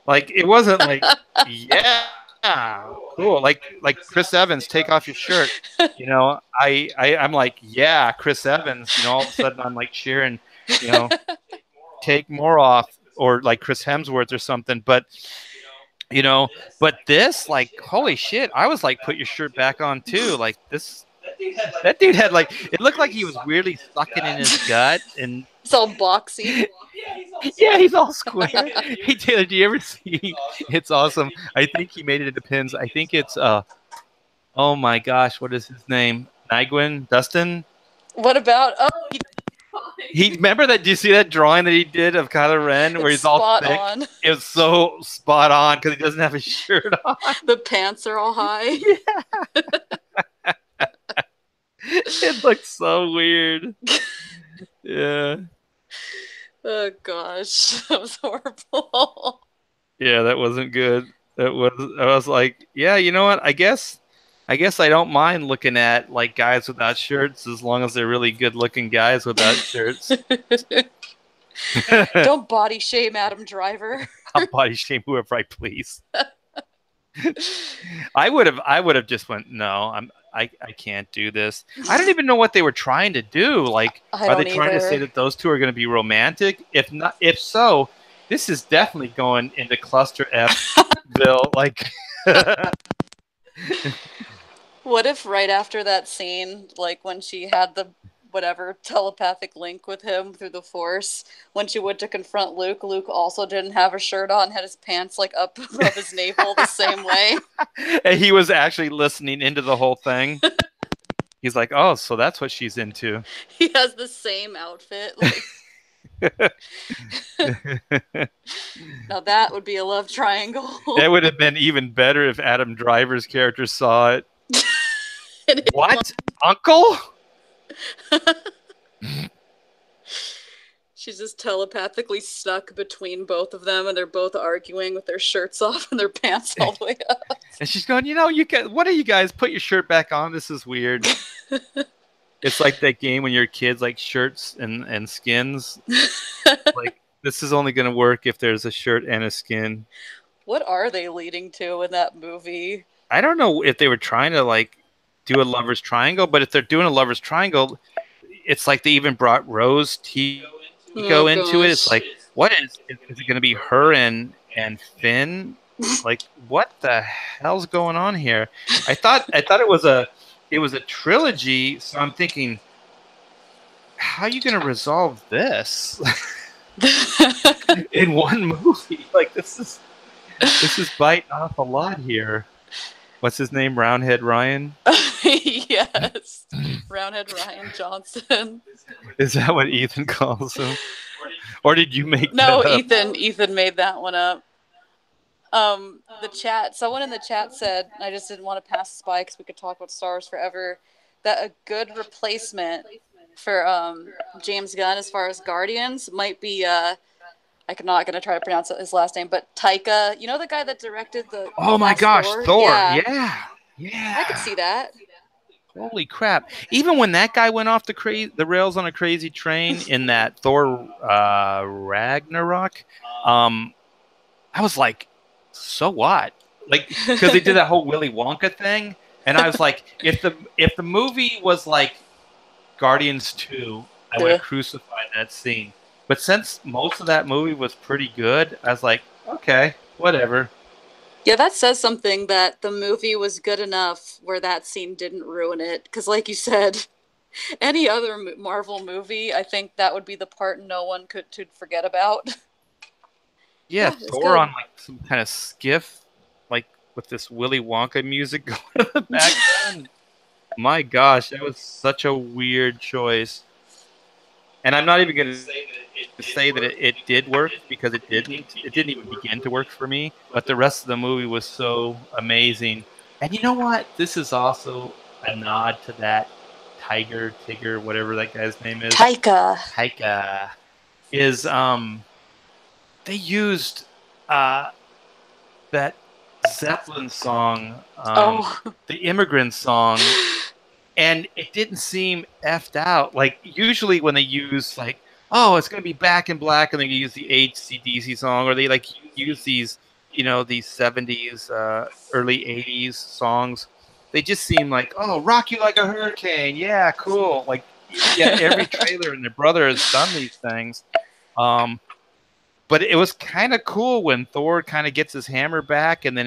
Like it wasn't like, yeah, cool. Like Chris Evans, take off your shirt. I'm like, yeah, Chris Evans. All of a sudden I'm like cheering. You know, take more off, or like Chris Hemsworth or something. But you know, but this, like, holy shit! I was like, put your shirt back on too. Like this, that dude had like, it looked like he was weirdly sucking in his gut, and It's all boxy. yeah, he's all square. Hey Taylor, do you ever see? It's awesome. I think he made it into pins. I think it's oh my gosh, what is his name? Nyguen Dustin. What about? Oh, He remember that? Do you see that drawing that he did of Kylo Ren where it's he's all spot thick? on. It was so spot on because he doesn't have his shirt on. The pants are all high. Yeah, it looks so weird. Yeah, Oh gosh, that was horrible. yeah, that wasn't good. That was. I was like, yeah, you know what? I guess I don't mind looking at like guys without shirts as long as they're really good looking guys without shirts. Don't body shame Adam Driver. I'll body shame whoever I please. I would have just went, no, I can't do this. I don't even know what they were trying to do. Like, I are they don't trying to say either. that those two are going to be romantic? If not, if so, this is definitely going into cluster Fville. Like, What if right after that scene, like when she had the whatever telepathic link with him through the force, when she went to confront Luke, Luke also didn't have a shirt on, had his pants like up above his navel the same way. and he was actually listening into the whole thing. He's like, oh, so that's what she's into. He has the same outfit. Like, now that would be a love It triangle. would have been even better if Adam Driver's character saw it. And What, Uncle? she's just telepathically stuck between both of them, and they're both arguing with their shirts off and their pants all the way up. And she's going, you can. What are you guys? Put your shirt back on. This is weird. It's like that game when you're kids, like shirts and skins. Like, this is only going to work if there's a shirt and a skin. What are they leading to in that movie? I don't know if they were trying to like do a lover's triangle, but if they're doing a lover's triangle, it's like they even brought Rose Oh Tico into it. It's gosh. like, what is it going to be her and Finn? Like, what the hell's going on here? I thought it was a trilogy, so I'm thinking, how are you going to resolve this in one movie? Like, this is biting off a lot here. What's his name? Roundhead Ryan? Yes. Roundhead Ryan Johnson. Is that what Ethan calls him? Or did you make No, that up? Ethan made that one up. The chat, someone in the chat said, I just didn't want to pass this by because we could talk about Star Wars forever, that a good replacement for James Gunn as far as Guardians might be I'm not going to try to pronounce his last name, but Taika, you know, the guy that directed the Oh my last gosh, Thor? Thor. Yeah, Yeah. I could Yeah. see that. Holy crap. Even when that guy went off the rails on a crazy train in that Thor Ragnarok, um, I was like, so what? Like, because they did that whole Willy Wonka thing, and I was like, if the movie was like Guardians 2, I would have crucified that scene. But since most of that movie was pretty good, I was like, okay, whatever. Yeah, that says something that the movie was good enough where that scene didn't ruin it. Because, like you said, any other Marvel movie, I think that would be the part no one could forget about. Yeah, Yeah, it's Thor good. on like some kind of skiff, like with this Willy Wonka music going in the background. My gosh, that was such a weird choice. And I'm not even going to say that it did work because it didn't. It didn't even begin to work for me. But the rest of the movie was so amazing. And you know what? This is also a nod to that Tigger, whatever that guy's name is. Taika. Taika is they used uh that Zeppelin song, Oh. the Immigrant Song, and it didn't seem effed out. Like, usually when they use like, oh, it's gonna be Back in Black, and they use the AC/DC song, or they like use these 70s, early 80s songs. They just seem like, oh, Rock You Like a Hurricane, yeah, cool. Like, yeah, every trailer and their brother has done these things. Um, but it was kind of cool when Thor kind of gets his hammer back, and then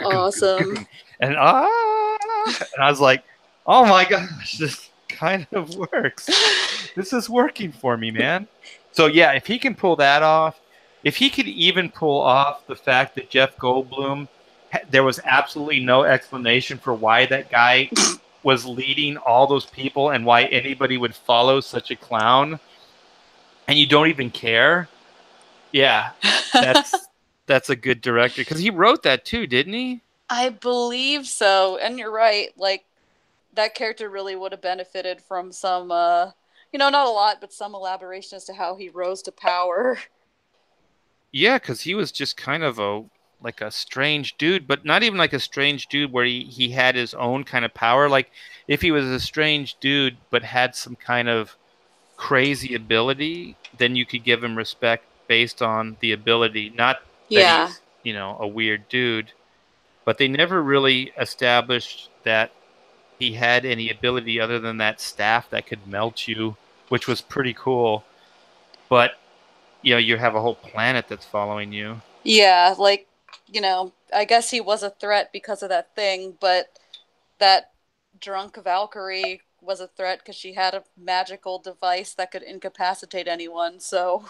Awesome. and I was like, oh my gosh, this kind of works. This is working for me, man. So yeah, if he can pull that off, if he could even pull off the fact that Jeff Goldblum, there was absolutely no explanation for why that guy was leading all those people and why anybody would follow such a clown, and you don't even care. Yeah, that's a good director because he wrote that too, didn't he? I believe so. And you're right. Like, that character really would have benefited from some, not a lot, but some elaboration as to how he rose to power. Yeah, because he was just kind of a strange dude, but not even like a strange dude where he had his own kind of power. Like, if he was a strange dude but had some kind of crazy ability, then you could give him respect based on the ability, not that Yeah. he's a weird dude. but they never really established that he had any ability other than that staff that could melt you, which was pretty cool. But you have a whole planet that's following you. Yeah, like, I guess he was a threat because of that thing, but that drunk Valkyrie was a threat because she had a magical device that could incapacitate anyone, so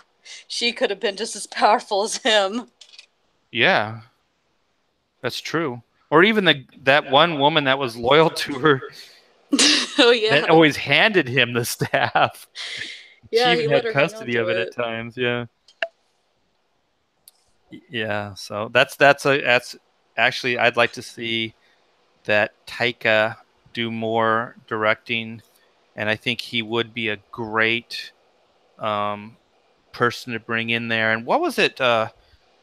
she could have been just as powerful as him. Yeah, that's true. Or even that one woman that was loyal to her Oh, that yeah. always handed him the staff. She Yeah, even he let had her hang on custody to of it at it. times. Yeah. Yeah, so that's actually I'd like to see that Taika do more directing, and I think he would be a great um, person to bring in there. And what was it?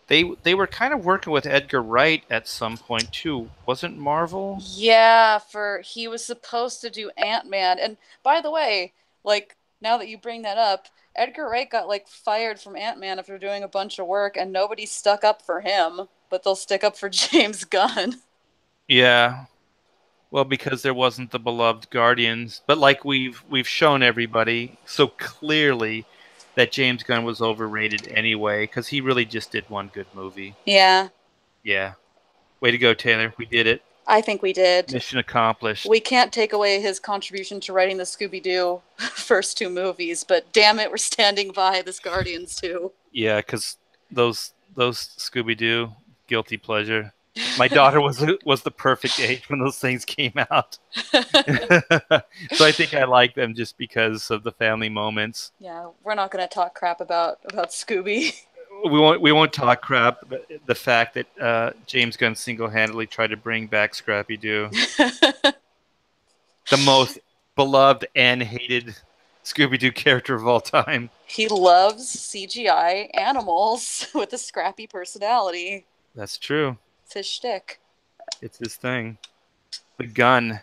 They were kind of working with Edgar Wright at some point too, wasn't Marvel? Yeah, for he was supposed to do Ant-Man. And by the way, like now that you bring that up, Edgar Wright got like fired from Ant-Man after doing a bunch of work and nobody stuck up for him, but they'll stick up for James Gunn. Yeah, well, because there wasn't the beloved Guardians, but like we've shown everybody so clearly that James Gunn was overrated anyway, because he really just did one good movie. Yeah, Yeah, way to go, Taylor. We did it. I think we did. Mission accomplished. We can't take away his contribution to writing the Scooby-Doo first two movies, but damn it, we're standing by this Guardians too. Yeah, because those Scooby Doo guilty pleasure. My daughter was the perfect age when those things came out, so I think I like them just because of the family moments. Yeah, we're not going to talk crap about Scooby. We won't talk crap. But the fact that James Gunn single handedly tried to bring back Scrappy Doo, the most beloved and hated Scooby Doo character of all time. He loves CGI animals with a scrappy personality. That's true. It's his shtick. It's his thing. The gun.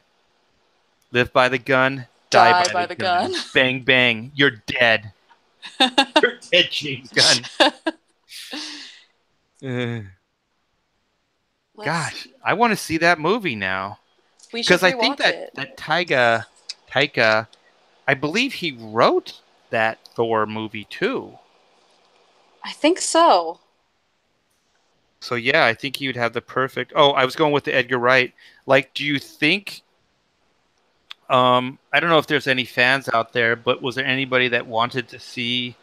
Live by the gun, die Die by by the the gun. gun. Bang, bang. You're dead. You're dead, James Gunn. Uh, Let's gosh, see. I want to see that movie now. We should Because I think rewatch that, it. that Taika, I believe he wrote that Thor movie too. I think so. So yeah, I think he would have the perfect. Oh, I was going with the Edgar Wright. Like, do you think? I don't know if there's any fans out there, but was there anybody that wanted to see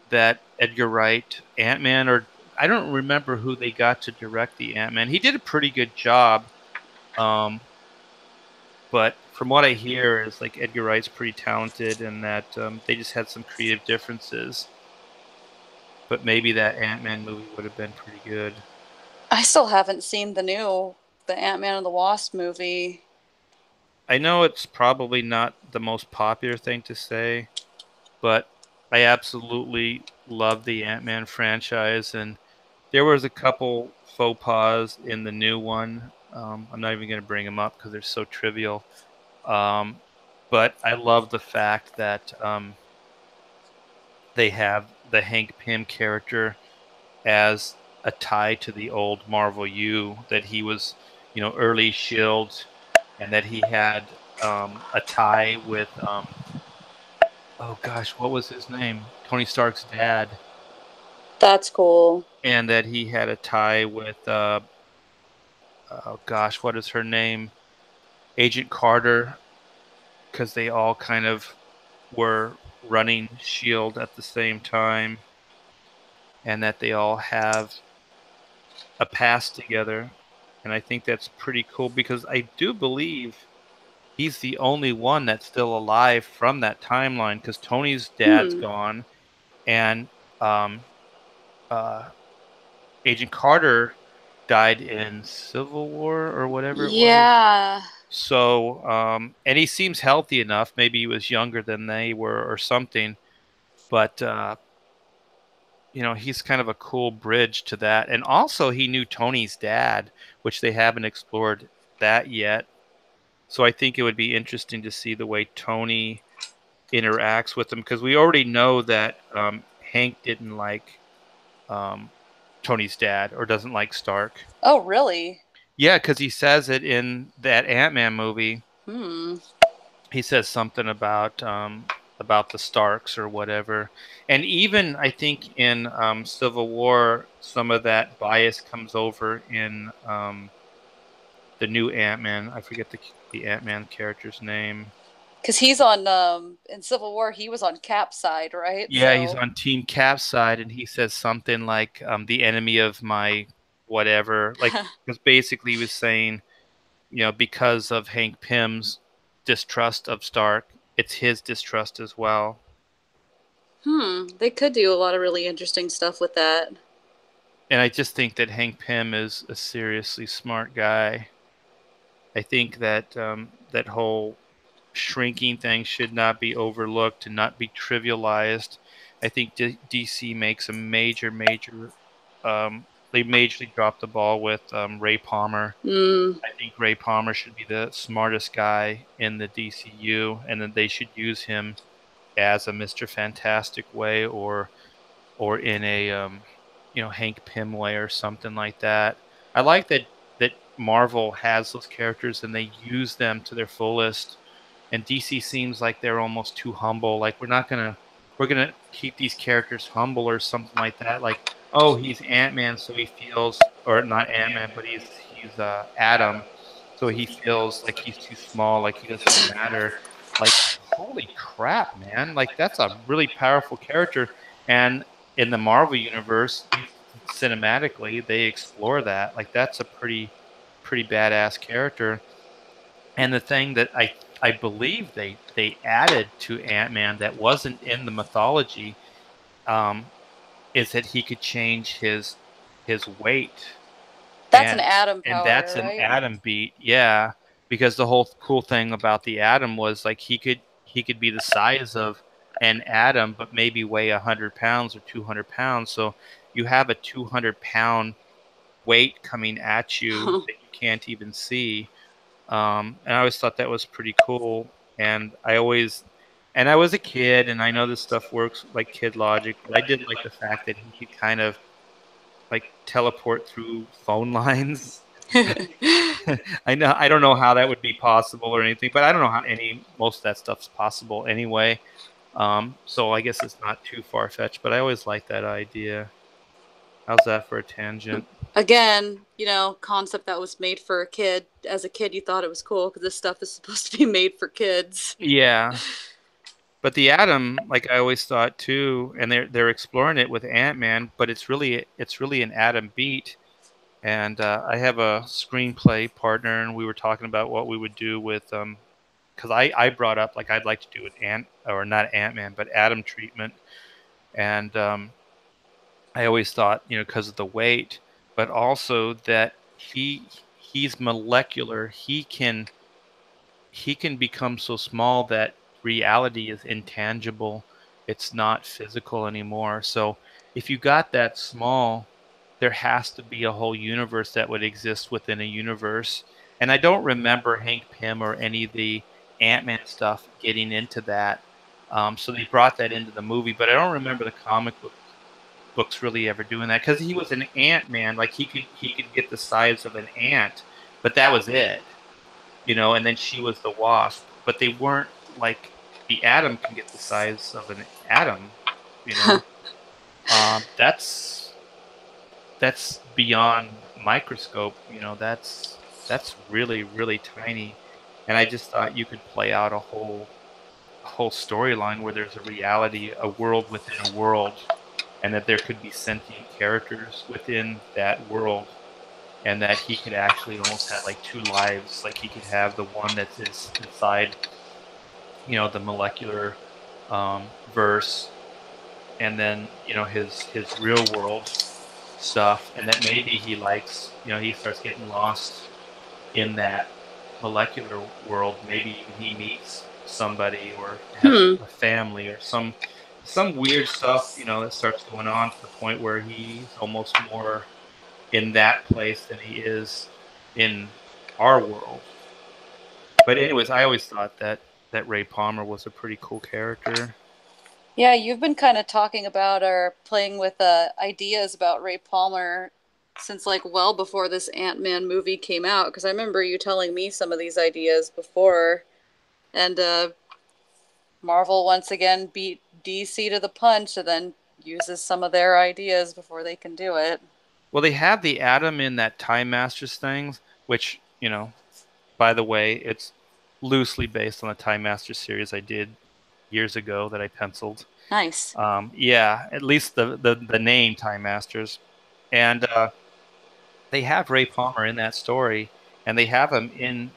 that Edgar Wright Ant-Man, or I don't remember who they got to direct the Ant-Man. He did a pretty good job, um, but from what I hear is like Edgar Wright's pretty talented, and that they just had some creative differences. But maybe that Ant-Man movie would have been pretty good. I still haven't seen the Ant-Man and the Wasp movie. I know it's probably not the most popular thing to say, but I absolutely love the Ant-Man franchise, and there was a couple faux pas in the new one. I'm not even going to bring them up because they're so trivial. Um, but I love the fact that they have the Hank Pym character as a tie to the old Marvel U. That he was, early Shield, and that he had a tie with oh gosh, what was his name? Tony Stark's dad, That's cool. and that he had a tie with oh gosh, what is her name? Agent Carter, because they all kind of were running Shield at the same time, and that they all have a past together. And I think that's pretty cool because I do believe he's the only one that's still alive from that timeline because Tony's dad's Hmm. gone, and um, uh, Agent Carter died in Civil War or whatever it was. Yeah. So, and he seems healthy enough. Maybe he was younger than they were or something. But, he's kind of a cool bridge to that. And also, he knew Tony's dad, which they haven't explored that yet. So I think it would be interesting to see the way Tony interacts with him because we already know that Hank didn't like um, Tony's dad or doesn't like Stark. Oh, really? Yeah, because he says it in that Ant-Man movie. Hmm. He says something about the Starks or whatever. And even I think in Civil War, some of that bias comes over in the new Ant-Man. I forget the Ant-Man character's name. Because he's on in Civil War, he was on Cap's side, right? Yeah, he's So, on Team Cap's side, and he says something like the enemy of my whatever. Like, because basically he was saying, because of Hank Pym's distrust of Stark, it's his distrust as well. they could do a lot of really interesting stuff with that. And I just think that Hank Pym is a seriously smart guy. I think that that whole shrinking thing should not be overlooked and not be trivialized. I think DC makes a major. They majorly dropped the ball with Ray Palmer. Mm. I think Ray Palmer should be the smartest guy in the DCU, and then they should use him as a Mister Fantastic way, or in a Hank Pym way or something like that. I like that Marvel has those characters and they use them to their fullest. And DC seems like they're almost too humble. Like we're gonna keep these characters humble or something like that. Like, oh, he's Ant-Man, so he feels, or not Ant-Man, but he's Adam, so he feels like he's too small, like he doesn't matter. Like, holy crap, man! Like that's a really powerful character, and in the Marvel universe, at least cinematically, they explore that. Like that's a pretty badass character. And the thing that I believe they added to Ant-Man that wasn't in the mythology, um, is that he could change his weight, That's an and atom and power, that's an right? atom beat. Yeah, because the whole cool thing about the atom was like he could be the size of an atom, but maybe weigh 100 pounds or 200 pounds. So you have a 200 pound weight coming at you that you can't even see. And I always thought that was pretty cool. And I was a kid, and I know this stuff works like kid logic, but I did like the fact that he could kind of like teleport through phone lines. I don't know how that would be possible or anything, but I don't know how any most of that stuff's possible anyway. So I guess it's not too far fetched, but I always like that idea. How's that for a tangent? Again, concept that was made for a kid. As a kid, you thought it was cool because this stuff is supposed to be made for kids. Yeah, but the atom, like I always thought too, and they're exploring it with Ant-Man, but it's really an atom beat. And I have a screenplay partner, and we were talking about what we would do with because I brought up like I'd like to do an ant or not Ant-Man, but atom treatment, and I always thought because of the weight, but also that he's molecular. He can become so small that reality is intangible. It's not physical anymore. So if you got that small, there has to be a whole universe that would exist within a universe. And I don't remember Hank Pym or any of the Ant-Man stuff getting into that. So they brought that into the movie, but I don't remember the comic books really ever doing that because he was an Ant-Man. Like he could get the size of an ant, but that was it. And then she was the wasp, but they weren't like the atom can get the size of an atom, you know. That's beyond microscope, that's really, really tiny. And I just thought you could play out a whole storyline where there's a reality, a world within a world, and that there could be sentient characters within that world, and that he could actually almost have like two lives. Like he could have the one that's inside, the molecular verse, and then his real world stuff, and that maybe he likes, he starts getting lost in that molecular world. Maybe even he meets somebody or has Hmm. a family or some weird stuff, that starts going on to the point where he's almost more in that place than he is in our world. But anyways, I always thought that Ray Palmer was a pretty cool character. Yeah, you've been kind of talking about or playing with ideas about Ray Palmer since like well before this Ant-Man movie came out, because I remember you telling me some of these ideas before, and Marvel once again beat DC to the punch and then uses some of their ideas before they can do it. Well, they have the Atom in that Time Masters things, which, by the way, it's loosely based on the Time Masters series I did years ago that I penciled. Nice. Yeah, at least the name Time Masters. And they have Ray Palmer in that story, and they have him in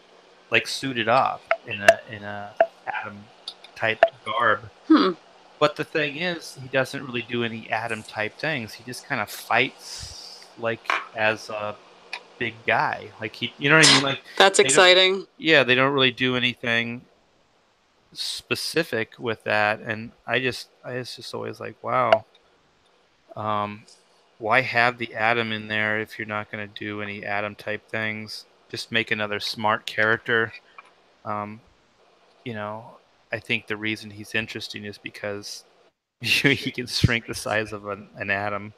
like suited up in a Atom type garb. Hmm. But the thing is, he doesn't really do any Atom type things. He just kind of fights like as a big guy. Like you know what I mean? Like That's they don't, exciting. yeah, they don't really do anything specific with that. And I was just always like, wow, um, why have the Atom in there if you're not going to do any Atom type things? Just make another smart character. Um, you know, I think the reason he's interesting is because he can shrink the size of an atom.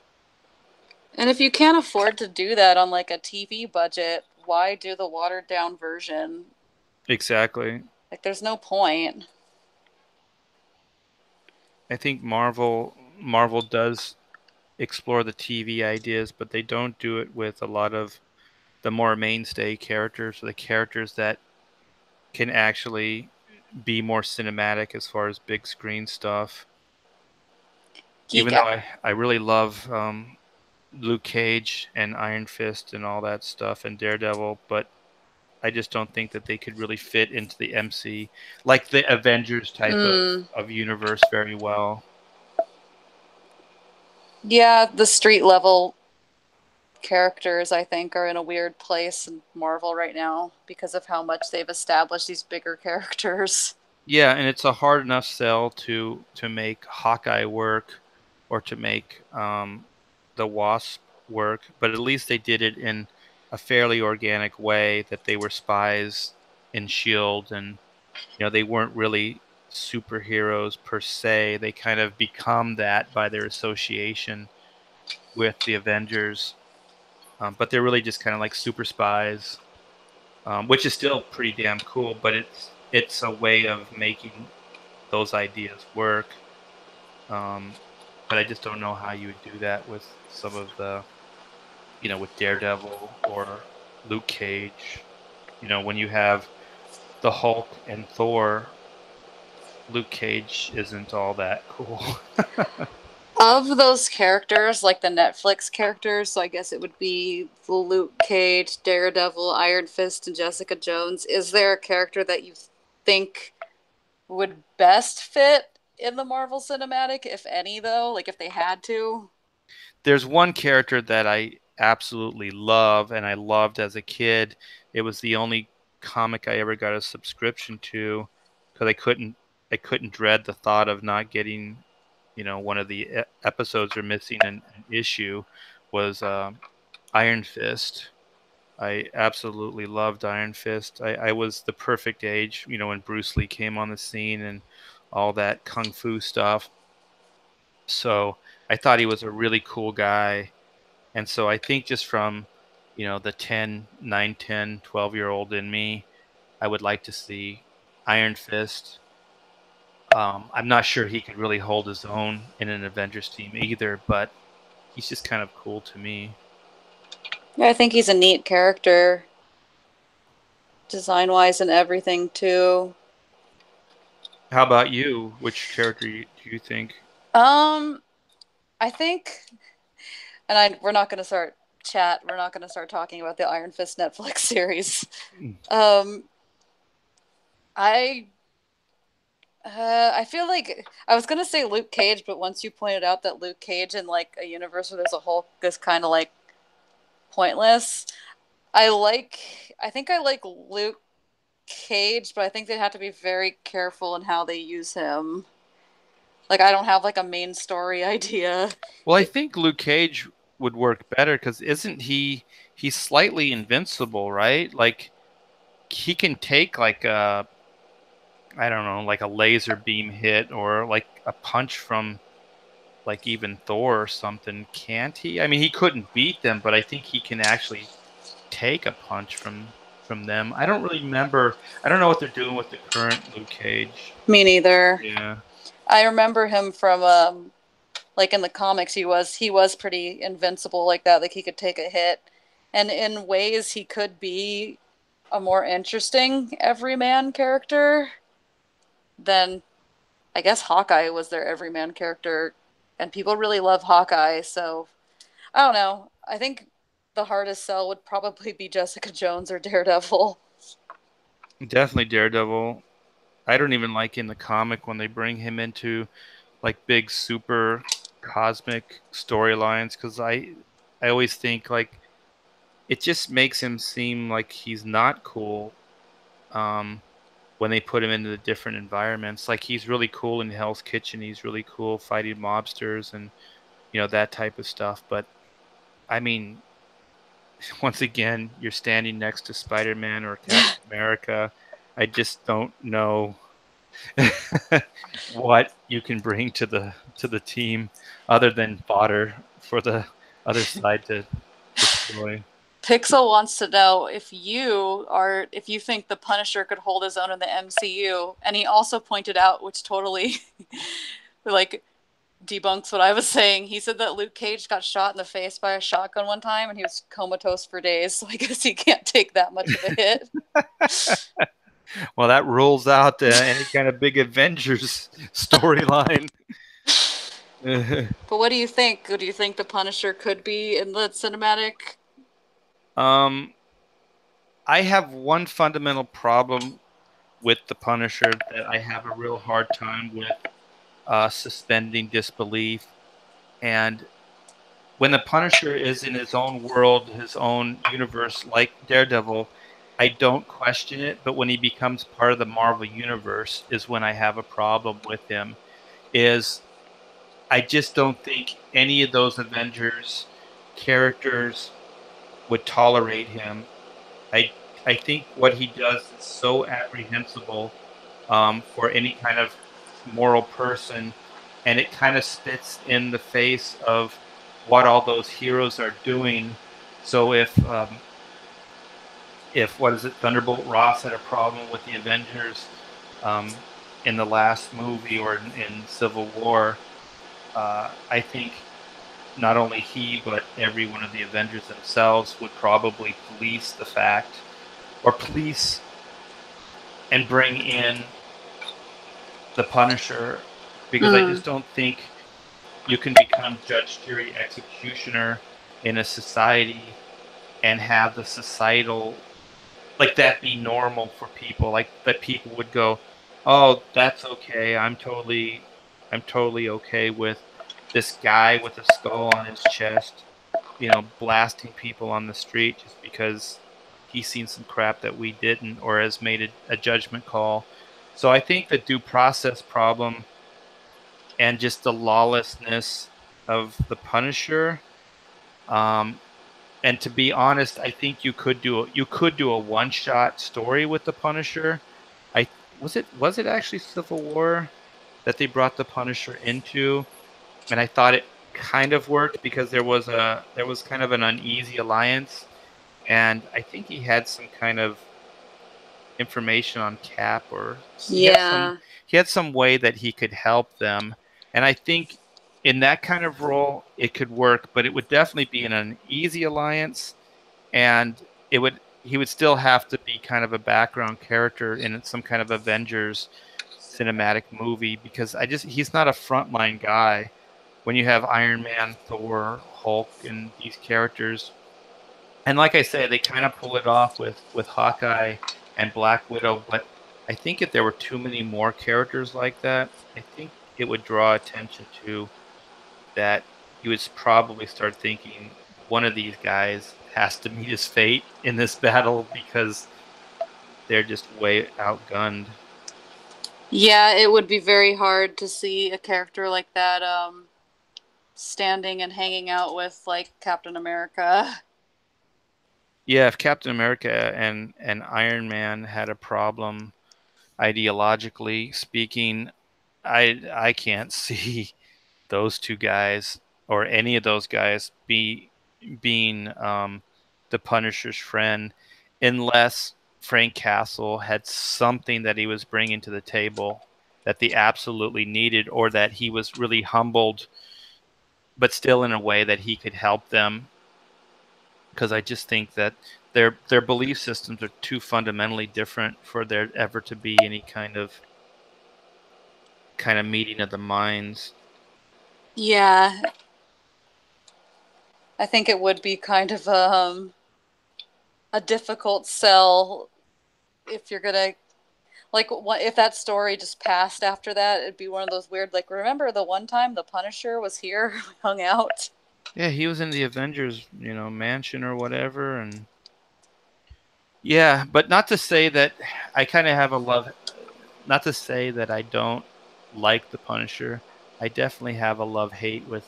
And if you can't afford to do that on like a TV budget, why do the watered down version? Exactly. Like, there's no point. I think Marvel does explore the TV ideas, but they don't do it with a lot of the more mainstay characters or the characters that can actually be more cinematic as far as big screen stuff. Geek Even though out. I really love Luke Cage and Iron Fist and all that stuff and Daredevil, but I just don't think that they could really fit into the MC like the Avengers type Mm. of universe very well. Yeah, the street level characters, I think, are in a weird place in Marvel right now because of how much they've established these bigger characters. Yeah, and it's a hard enough sell to make Hawkeye work or to make the Wasp work, but at least they did it in a fairly organic way that they were spies in Shield and they weren't really superheroes per se. They kind of become that by their association with the Avengers. But they're really just kind of like super spies, which is still pretty damn cool. But it's a way of making those ideas work. But I just don't know how you would do that with some of with Daredevil or Luke Cage. When you have the Hulk and Thor, Luke Cage isn't all that cool. Of those characters, like the Netflix characters, so I guess it would be Luke Cage, Daredevil, Iron Fist, and Jessica Jones. Is there a character that you think would best fit in the Marvel Cinematic, if any, though? Like if they had to? There's one character that I absolutely love and I loved as a kid. It was the only comic I ever got a subscription to because I couldn't dread the thought of not getting, one of the episodes or missing an issue was Iron Fist. I absolutely loved Iron Fist. I was the perfect age, when Bruce Lee came on the scene and all that kung fu stuff. So I thought he was a really cool guy. And so I think just from, the 10, 9, 10, 12-year-old in me, I would like to see Iron Fist. I'm not sure he could really hold his own in an Avengers team either, but he's just kind of cool to me. Yeah, I think he's a neat character, design wise and everything, too. How about you? Which character do you think? Um, I think, and we're not going to start chat. We're not going to start talking about the Iron Fist Netflix series. Um, I I feel like I was gonna say Luke Cage, but once you pointed out that Luke Cage in like a universe where there's a Hulk is kind of like pointless. I think I like Luke Cage, but I think they have to be very careful in how they use him. Like I don't have like a main story idea. Well, I think Luke Cage would work better because isn't he's slightly invincible, right? Like he can take like a I don't know, like a laser beam hit or like a punch from like even Thor or something, can't he? I mean, he couldn't beat them, but I think he can actually take a punch from them. I don't really remember. I don't know what they're doing with the current Luke Cage. Me neither. Yeah, I remember him from like in the comics he was pretty invincible like that, like he could take a hit. And in ways he could be a more interesting everyman character than I guess Hawkeye was their everyman character, and people really love Hawkeye. So I don't know. I think the hardest sell would probably be Jessica Jones or Daredevil. definitely Daredevil. I don't even like in the comic when they bring him into like big super cosmic storylines because I always think like it just makes him seem like he's not cool um, when they put him into the different environments. Like he's really cool in Hell's Kitchen, he's really cool fighting mobsters and that type of stuff. But I mean, once again, you're standing next to Spider-Man or Captain America. I just don't know what you can bring to the team other than fodder for the other side to destroy. Pixel wants to know if you think the Punisher could hold his own in the MCU, and he also pointed out, which totally like debunks what I was saying. He said that Luke Cage got shot in the face by a shotgun one time, and he was comatose for days. So I guess he can't take that much of a hit. Well, that rules out any kind of big Avengers storyline. But what do you think? Do you think the Punisher could be in the cinematic? um, I have one fundamental problem with the Punisher that I have a real hard time with suspending disbelief. And when the Punisher is in his own world, his own universe, like Daredevil, I don't question it. But when he becomes part of the Marvel universe, is when I have a problem with him. Is I just don't think any of those Avengers characters would tolerate him. I I think what he does is so apprehensible for any kind of moral person, and it kind of spits in the face of what all those heroes are doing. So if what is it, Thunderbolt Ross had a problem with the Avengers um, in the last movie or in Civil War, I think not only he but every one of the Avengers themselves would probably police the fact or police and bring in the Punisher because I Mm. just don't think you can become judge, jury, executioner in a society and have the societal like that be normal for people, like that people would go, oh, that's okay, I'm totally okay with this guy with a skull on his chest, blasting people on the street just because he's seen some crap that we didn't or has made a judgment call. So I think the due process problem and just the lawlessness of the Punisher. Um, and to be honest, I think you could do a one shot story with the Punisher. I was it actually Civil War that they brought the Punisher into, and I thought it kind of worked because there was kind of an uneasy alliance, and I think he had some kind of information on Cap or Yeah. he had some way that he could help them, and I think in that kind of role it could work, but it would definitely be in an easy alliance, and it would he would still have to be kind of a background character in some kind of Avengers cinematic movie because he's not a frontline guy when you have Iron Man, Thor, Hulk, and these characters. And like I say, they kind of pull it off with Hawkeye and Black Widow, but I think if there were too many more characters like that, I think it would draw attention to that you would probably start thinking one of these guys has to meet his fate in this battle because they're just way outgunned. Yeah, it would be very hard to see a character like that standing and hanging out with like Captain America. Yeah, if Captain America and Iron Man had a problem ideologically speaking, I can't see those two guys or any of those guys being the Punisher's friend unless Frank Castle had something that he was bringing to the table that they absolutely needed, or that he was really humbled, but still in a way that he could help them. Because I just think that their belief systems are too fundamentally different for there ever to be any kind of meeting of the minds. Yeah, I think it would be kind of a difficult sell if you're gonna like if that story just passed after that. It'd be one of those weird like remember the one time the Punisher was here, hung out. Yeah, he was in the Avengers, mansion or whatever, and yeah, but not to say that I kind of have a love. Not to say that I don't like the Punisher. I definitely have a love hate with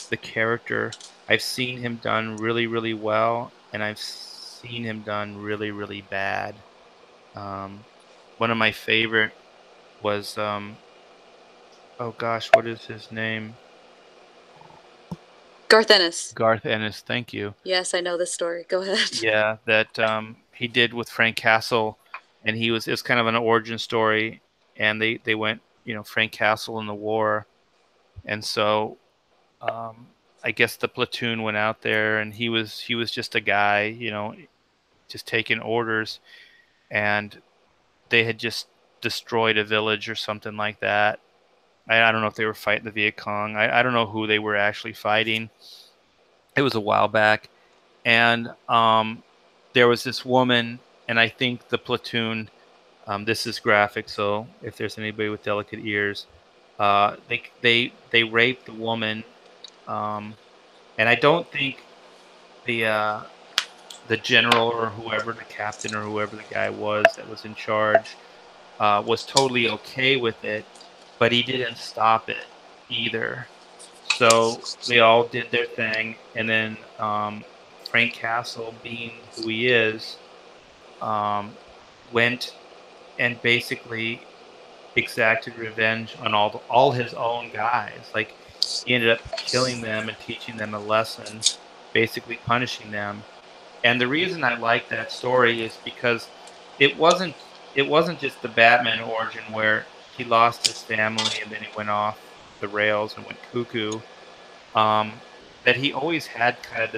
the character. I've seen him done really, really well, and I've seen him done really, really bad. Um, One of my favorite was oh gosh, what is his name? Garth Ennis. Garth Ennis. Thank you. Yes, I know this story. Go ahead. Yeah, that he did with Frank Castle, and it's kind of an origin story, and they went, Frank Castle in the war, and so um, I guess the platoon went out there, and he was just a guy, just taking orders, and they had just destroyed a village or something like that. I don't know if they were fighting the Viet Cong. I don't know who they were actually fighting. It was a while back, and there was this woman, and I think the platoon. This is graphic, so if there's anybody with delicate ears, they raped the woman, um, and I don't think the uh, the general or whoever, the captain or whoever the guy was that was in charge, was totally okay with it, but he didn't stop it either. So they all did their thing, and then Frank Castle, being who he is, um, went and basically exacted revenge on all his own guys. Like he ended up killing them and teaching them a lesson, basically punishing them. And the reason I like that story is because it wasn't it wasn't just the Batman origin where he lost his family and then he went off the rails and went cuckoo. Um, that he always had kind of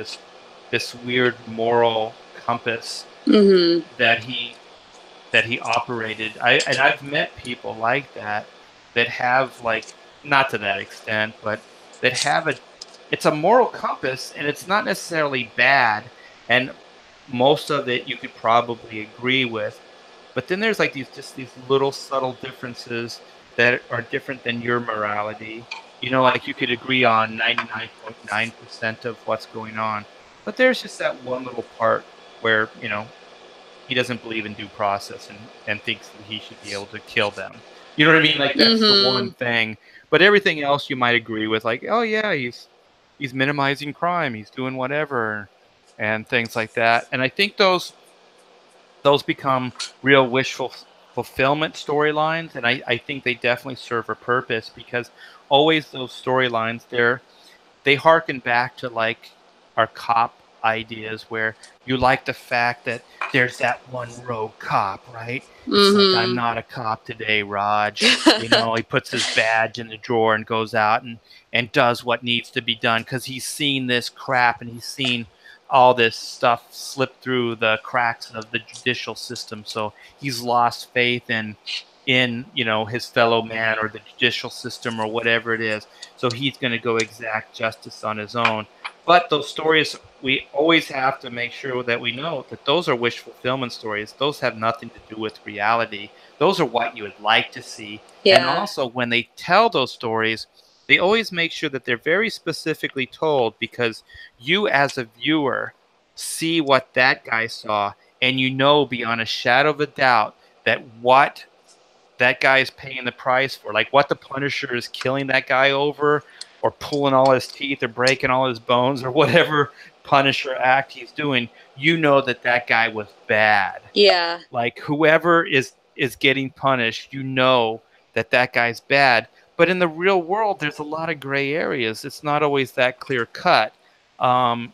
this weird moral compass Mm-hmm. that he operated. I've met people like that have, like, not to that extent, but that have it's a moral compass, and it's not necessarily bad, and most of it you could probably agree with. But then there's like these little subtle differences that are different than your morality. Like you could agree on 99.9% of what's going on, but there's just that one little part where, he doesn't believe in due process and thinks that he should be able to kill them. You know what I mean? Like that's the one Mm-hmm. thing. But everything else you might agree with, like, oh yeah, he's minimizing crime, he's doing whatever, and things like that. And I think those become real fulfillment storylines, and I think they definitely serve a purpose because always those storylines they harken back to like our cop ideas where you like the fact that there's that one rogue cop, right? It's like, I'm Mm-hmm. not a cop today, Raj. He puts his badge in the drawer and goes out and does what needs to be done because he's seen this crap and he's seen all this stuff slip through the cracks of the judicial system. So he's lost faith in his fellow man or the judicial system or whatever it is. So he's going to go exact justice on his own. But those stories, we always have to make sure that we know that those are wish fulfillment stories. Those have nothing to do with reality. Those are what you would like to see. And Yeah. also, when they tell those stories, they always make sure that they're very specifically told because you, as a viewer, see what that guy saw, and beyond a shadow of a doubt that what that guy is paying the price for, like what the Punisher is killing that guy over, or pulling all his teeth, or breaking all his bones, or whatever Punisher act he's doing. That guy was bad. Yeah. Like whoever is getting punished, that that guy's bad. But in the real world, there's a lot of gray areas. It's not always that clear cut. Um,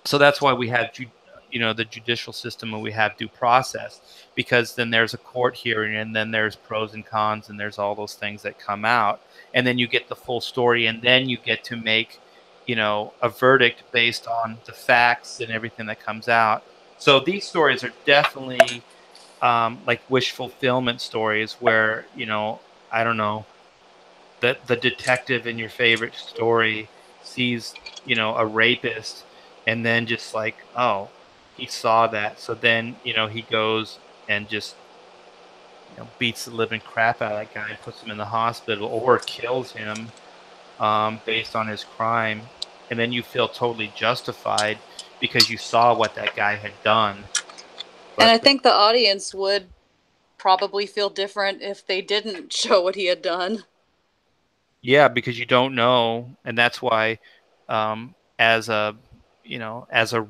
so that's why we have the judicial system, and we have due process, because then there's a court hearing, and then there's pros and cons, and there's all those things that come out, and then you get the full story, and then you get to make a verdict based on the facts and everything that comes out. So these stories are definitely like wish fulfillment stories where I don't know, that the detective in your favorite story sees, a rapist, and then just like, oh, he saw that. So then, he goes and just, beats the living crap out of that guy and puts him in the hospital, or kills him based on his crime. And then you feel totally justified because you saw what that guy had done. And But I think the audience would probably feel different if they didn't show what he had done. yeah, because you don't know, and that's why, as a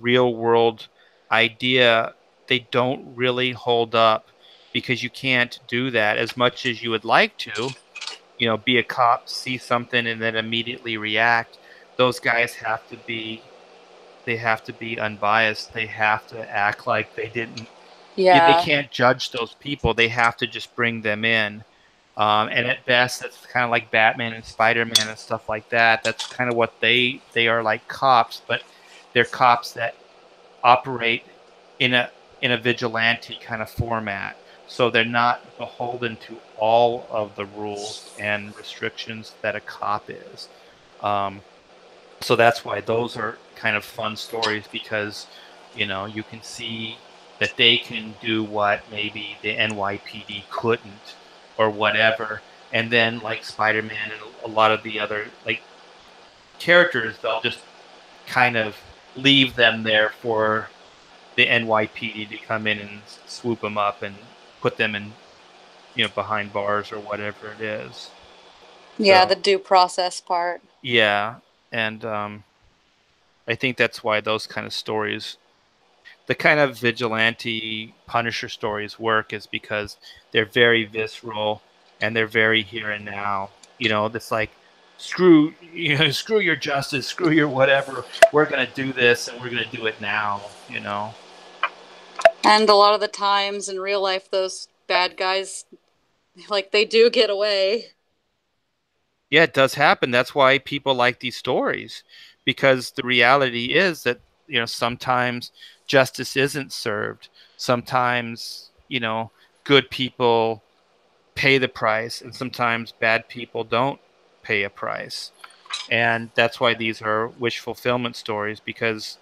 real world idea, they don't really hold up, because you can't do that as much as you would like to. Be a cop, see something, and then immediately react. Those guys have to be unbiased. They have to act like they didn't. They Yeah. can't judge those people. They have to just bring them in. And at best, that's kind of like Batman and Spider-Man and stuff like that. That's kind of what they are, like cops, but they're cops that operate in a vigilante kind of format. So they're not beholden to all of the rules and restrictions that a cop is. Um, so that's why those are kind of fun stories, because you can see that they can do what maybe the NYPD couldn't, or whatever. And then, like Spider-Man and a lot of the other like characters, they'll just kind of leave them there for the NYPD to come in and swoop them up and put them in, behind bars or whatever it is. Yeah, the So due process part. yeah. And I think that's why those kind of stories, the kind of vigilante Punisher stories, work, is because they're very visceral, and they're very here and now. It's like, screw your justice, screw your whatever. We're gonna do this, and we're gonna do it now. And a lot of the times in real life, those bad guys, like, they do get away. Yeah, it does happen. That's why people like these stories, because the reality is that, sometimes justice isn't served. Sometimes, good people pay the price, and sometimes bad people don't pay a price. And that's why these are wish fulfillment stories, because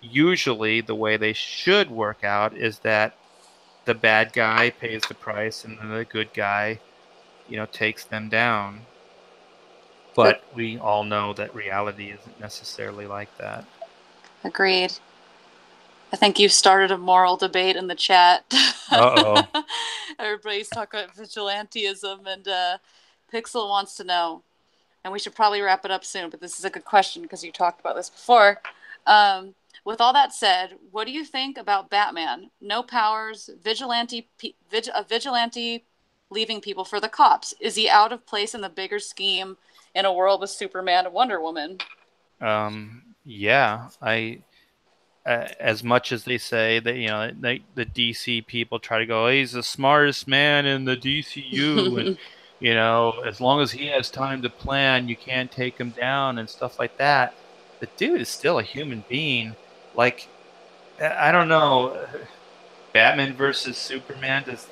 usually the way they should work out is that the bad guy pays the price, and then the good guy, takes them down. But But we all know that reality isn't necessarily like that. agreed. I think you started a moral debate in the chat. Uh-oh. Everybody's talking about vigilantism, and Pixel wants to know, and we should probably wrap it up soon, but this is a good question because you talked about this before. Um, with all that said, what do you think about Batman? No powers, a vigilante leaving people for the cops. Is he out of place in the bigger scheme in a world with Superman and Wonder Woman? Yeah, as much as they say that, the DC people try to go, he's the smartest man in the DCU, and as long as he has time to plan, you can't take him down and stuff like that. The dude is still a human being. Like, I don't know, Batman versus Superman does.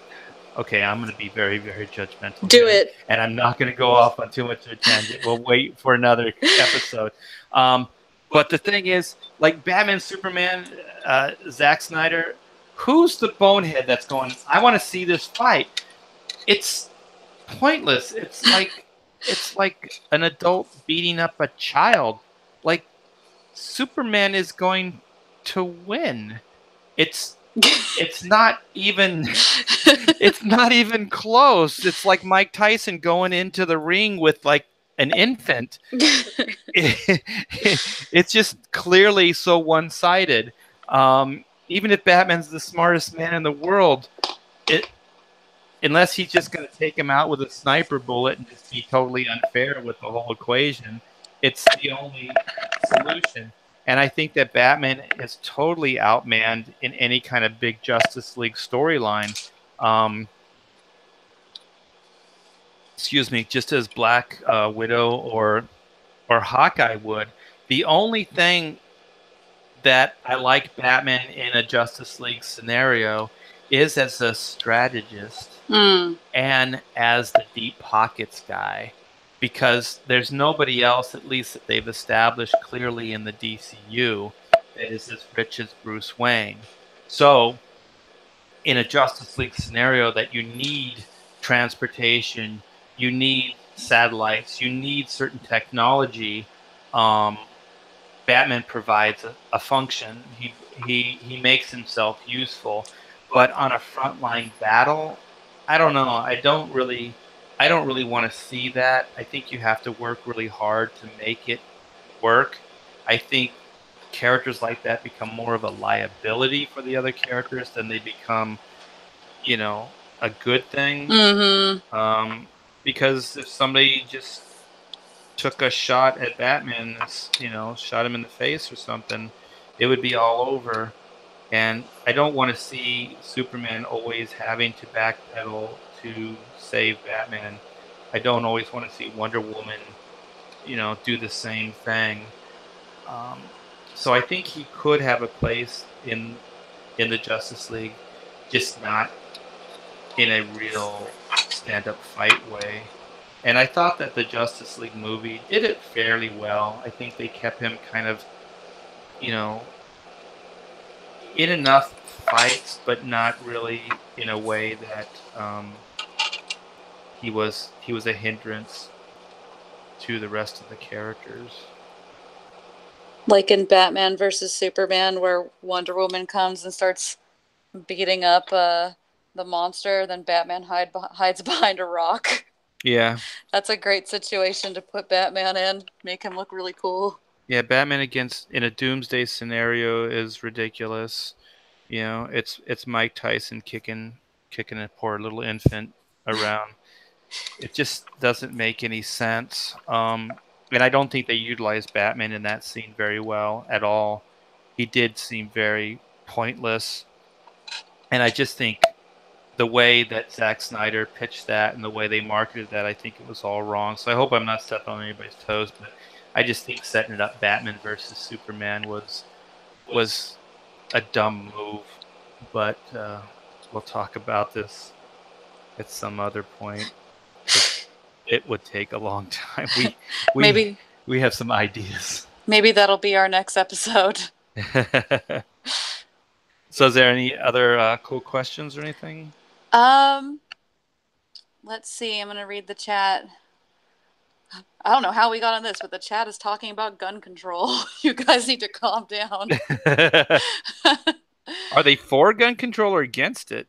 Okay, I'm going to be very, very judgmental Do here, it. and I'm not going to go off on too much of a tangent. We'll wait for another episode. Um, but the thing is, like Batman, Superman, Zack Snyder, who's the bonehead that's going, I want to see this fight? It's pointless. It's like an adult beating up a child. Like, Superman is going to win. It's it's not even it's not even close. It's like Mike Tyson going into the ring with like an infant. It's just clearly so one-sided. Even if Batman's the smartest man in the world, it unless he's just going to take him out with a sniper bullet and just be totally unfair with the whole equation, it's the only solution. And I think that Batman is totally outmanned in any kind of big Justice League storyline. Um, excuse me, just as Black Widow or Hawkeye would. The only thing that I like Batman in a Justice League scenario is as a strategist Mm. and as the deep pockets guy, because there's nobody else, at least that they've established clearly in the DCU, that is as rich as Bruce Wayne. So in a Justice League scenario that you need transportation, you need satellites, you need certain technology. Batman provides a function. He makes himself useful, but on a frontline battle, I don't know. I don't really want to see that. I think you have to work really hard to make it work. I think characters like that become more of a liability for the other characters than they become, a good thing. Mm-hmm. Um, because if somebody just took a shot at Batman, shot him in the face or something, it would be all over. And I don't want to see Superman always having to backpedal to save Batman. I don't always want to see Wonder Woman, do the same thing. Um, so I think he could have a place in the Justice League, just not in a real stand-up fight way. And I thought that the Justice League movie did it fairly well. I think they kept him kind of, you know, in enough fights, but not really in a way that he was a hindrance to the rest of the characters. Like in Batman versus Superman, where Wonder Woman comes and starts beating up the monster, then Batman hides behind a rock. Yeah, That's a great situation to put Batman in, make him look really cool. yeah. Batman against in a doomsday scenario is ridiculous. It's Mike Tyson kicking a poor little infant around. It just doesn't make any sense. And I don't think they utilized Batman in that scene very well at all. He did seem very pointless. And I just think the way that Zack Snyder pitched that and the way they marketed that, I think it was all wrong. So I hope I'm not stepping on anybody's toes, but I just think setting it up Batman versus Superman was a dumb move. But we'll talk about this at some other point because it would take a long time. We maybe we have some ideas. maybe that'll be our next episode. So, is there any other cool questions or anything? Um, let's see. I'm gonna read the chat. I don't know how we got on this, but the chat is talking about gun control. You guys need to calm down. Are they for gun control or against it?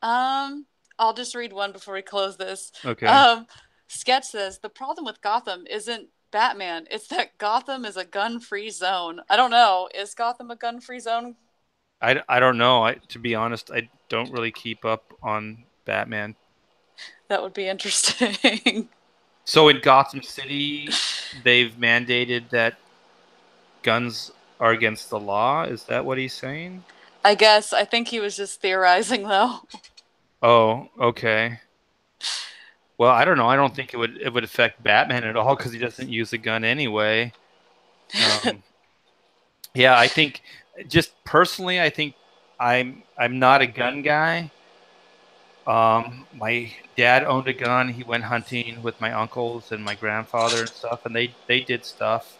um, I'll just read one before we close this. Okay. Um, Sketch says the problem with Gotham isn't Batman; it's that Gotham is a gun-free zone. I don't know. Is Gotham a gun-free zone? I don't know. To be honest, I don't really keep up on Batman. That would be interesting. So in Gotham City, they've mandated that guns are against the law. Is that what he's saying? I guess. I think he was just theorizing, though. Oh, okay. Well, I don't know. I don't think it would affect Batman at all because he doesn't use a gun anyway. Um, yeah, I think just personally, I think I'm not a gun guy. My dad owned a gun. He went hunting with my uncles and my grandfather and stuff, and they did stuff.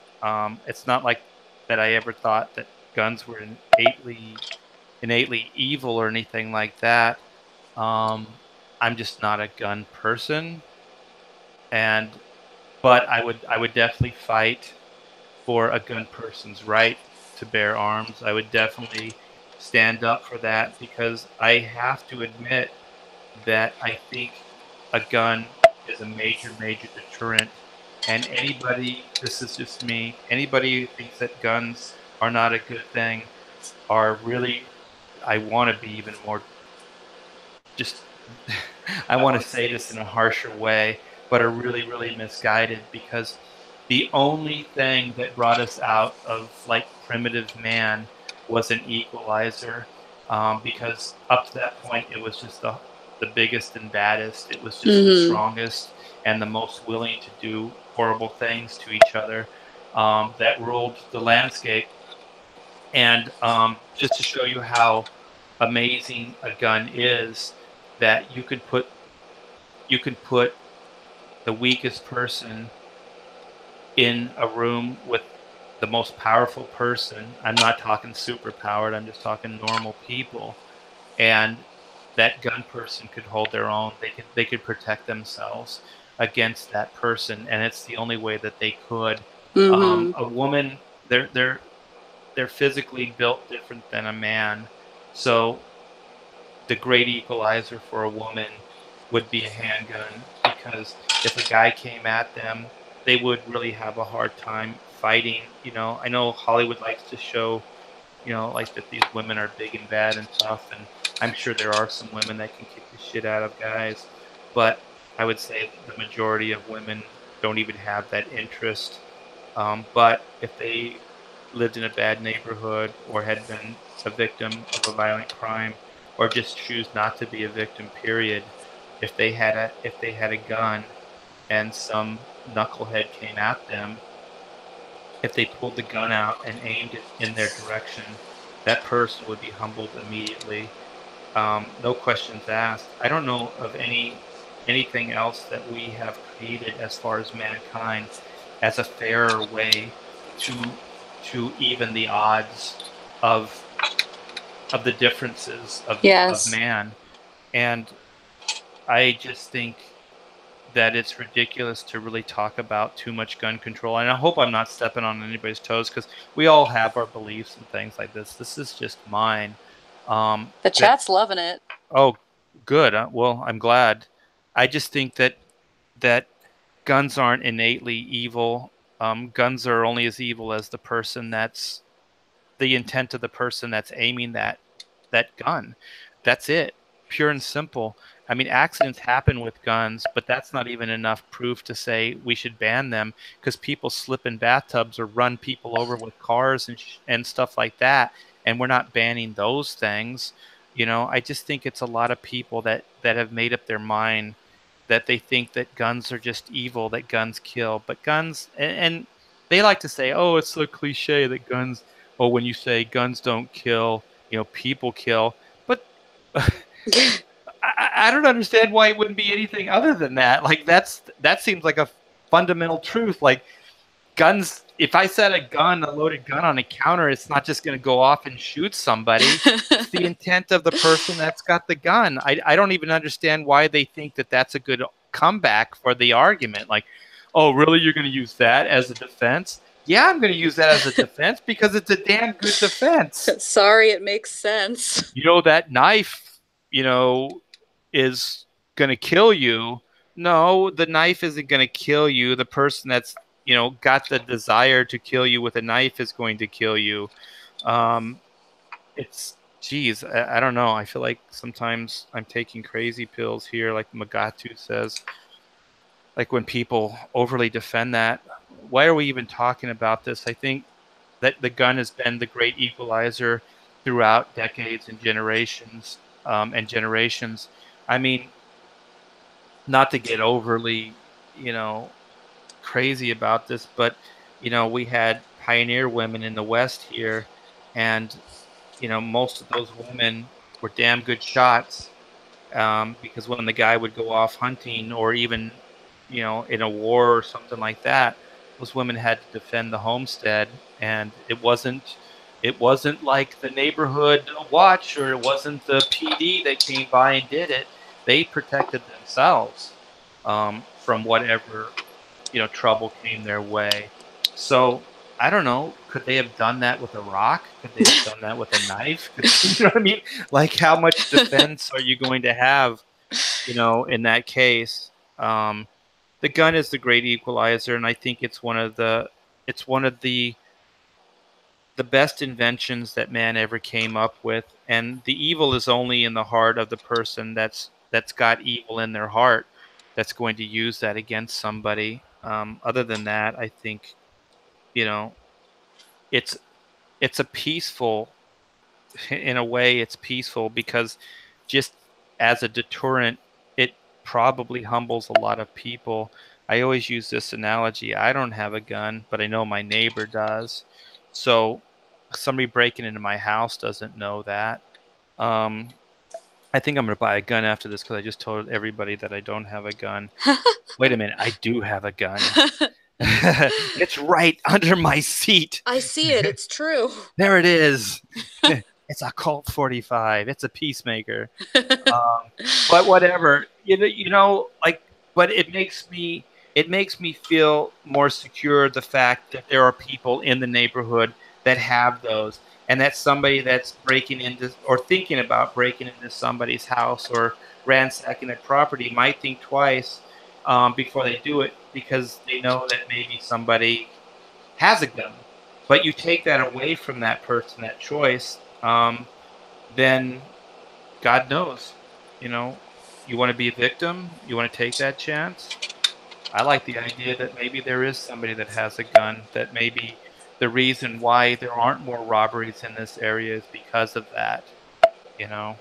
It's not like that I ever thought that guns were innately evil or anything like that. I'm just not a gun person, and but I would definitely fight for a gun person's right to bear arms. I would definitely stand up for that because I have to admit that I think a gun is a major deterrent. And this is just me, anybody who thinks that guns are not a good thing are really, I want to be even more just I want to say this in a harsher way, but are really, really misguided, because the only thing that brought us out of like primitive man was an equalizer. Because up to that point, it was just the biggest and baddest. It was just the Mm-hmm. strongest and the most willing to do horrible things to each other, that ruled the landscape. And just to show you how amazing a gun is, that you can put the weakest person in a room with the most powerful person. I'm not talking super powered, I'm just talking normal people. And that gun person could hold their own. They could protect themselves against that person, and it's the only way that they could. Mm-hmm. A woman, they're physically built different than a man. So the great equalizer for a woman would be a handgun, because if a guy came at them, they would really have a hard time fighting. I know Hollywood likes to show, like that these women are big and bad and tough, and I'm sure there are some women that can kick the shit out of guys, but I would say the majority of women don't even have that interest. But if they lived in a bad neighborhood, or had been a victim of a violent crime, or just choose not to be a victim, period, if they had a gun and some knucklehead came at them, if they pulled the gun out and aimed it in their direction, that person would be humbled immediately. No questions asked. I don't know of anything else that we have created as far as mankind as a fairer way to to even the odds of of the differences of Yes. man. And I just think that it's ridiculous to really talk about too much gun control. And I hope I'm not stepping on anybody's toes, because we all have our beliefs and things like this. This is just mine. The That chat's loving it. Oh, good. Well, I'm glad. I just think that guns aren't innately evil. Guns are only as evil as the intent of the person that's aiming that gun. That's it. Pure and simple. I mean, accidents happen with guns, but that's not even enough proof to say we should ban them, because people slip in bathtubs or run people over with cars and stuff like that, and we're not banning those things. I just think it's a lot of people that have made up their mind that they think that guns are just evil, that guns kill, but guns and they like to say, "Oh, it's so cliche that guns." Oh, when you say guns don't kill, people kill. But I don't understand why it wouldn't be anything other than that. Like that seems like a fundamental truth. Like guns, if I set a loaded gun on a counter, it's not just going to go off and shoot somebody. It's the intent of the person that's got the gun. I don't even understand why they think that that's a good comeback for the argument. Like, oh, really? You're going to use that as a defense? Yeah, I'm going to use that as a defense because it's a damn good defense. Sorry, it makes sense. That knife, is going to kill you. No, the knife isn't going to kill you. The person that's, got the desire to kill you with a knife is going to kill you. Um, geez, I don't know. I feel like sometimes I'm taking crazy pills here, like Magatu says. Like when people overly defend that, why are we even talking about this? I think that the gun has been the great equalizer throughout decades and generations, and generations. I mean, not to get overly, you know, crazy about this, but we had pioneer women in the West here, and most of those women were damn good shots, because when the guy would go off hunting, or even in a war or something like that, those women had to defend the homestead, and it wasn't like the neighborhood watch, or it wasn't the PD that came by and did it. They protected themselves, from whatever trouble came their way. So I don't know. Could they have done that with a rock? Could they have done that with a knife? You know what I mean? Like, how much defense are you going to have? In that case, the gun is the great equalizer, and I think it's one of the best inventions that man ever came up with. And the evil is only in the heart of the person that's that's got evil in their heart that's going to use that against somebody. Other than that, I think, you know, it's it's a peaceful, in a way, it's peaceful because just as a deterrent, it probably humbles a lot of people. I always use this analogy. I don't have a gun, but I know my neighbor does. So somebody breaking into my house doesn't know that. Um, I think I'm going to buy a gun after this because I just told everybody that I don't have a gun. Wait a minute, I do have a gun. It's right under my seat. I see it. It's true. There it is. It's a Colt 45. It's a Peacemaker. Um, but whatever, like, but it makes me feel more secure, the fact that there are people in the neighborhood that have those, and that somebody that's breaking into or thinking about breaking into somebody's house or ransacking their property might think twice before they do it, because they know that maybe somebody has a gun. But you take that away from that person, that choice, then God knows, you know, you want to be a victim, you want to take that chance. I like the idea that maybe there is somebody that has a gun, that maybe the reason why there aren't more robberies in this area is because of that, you know.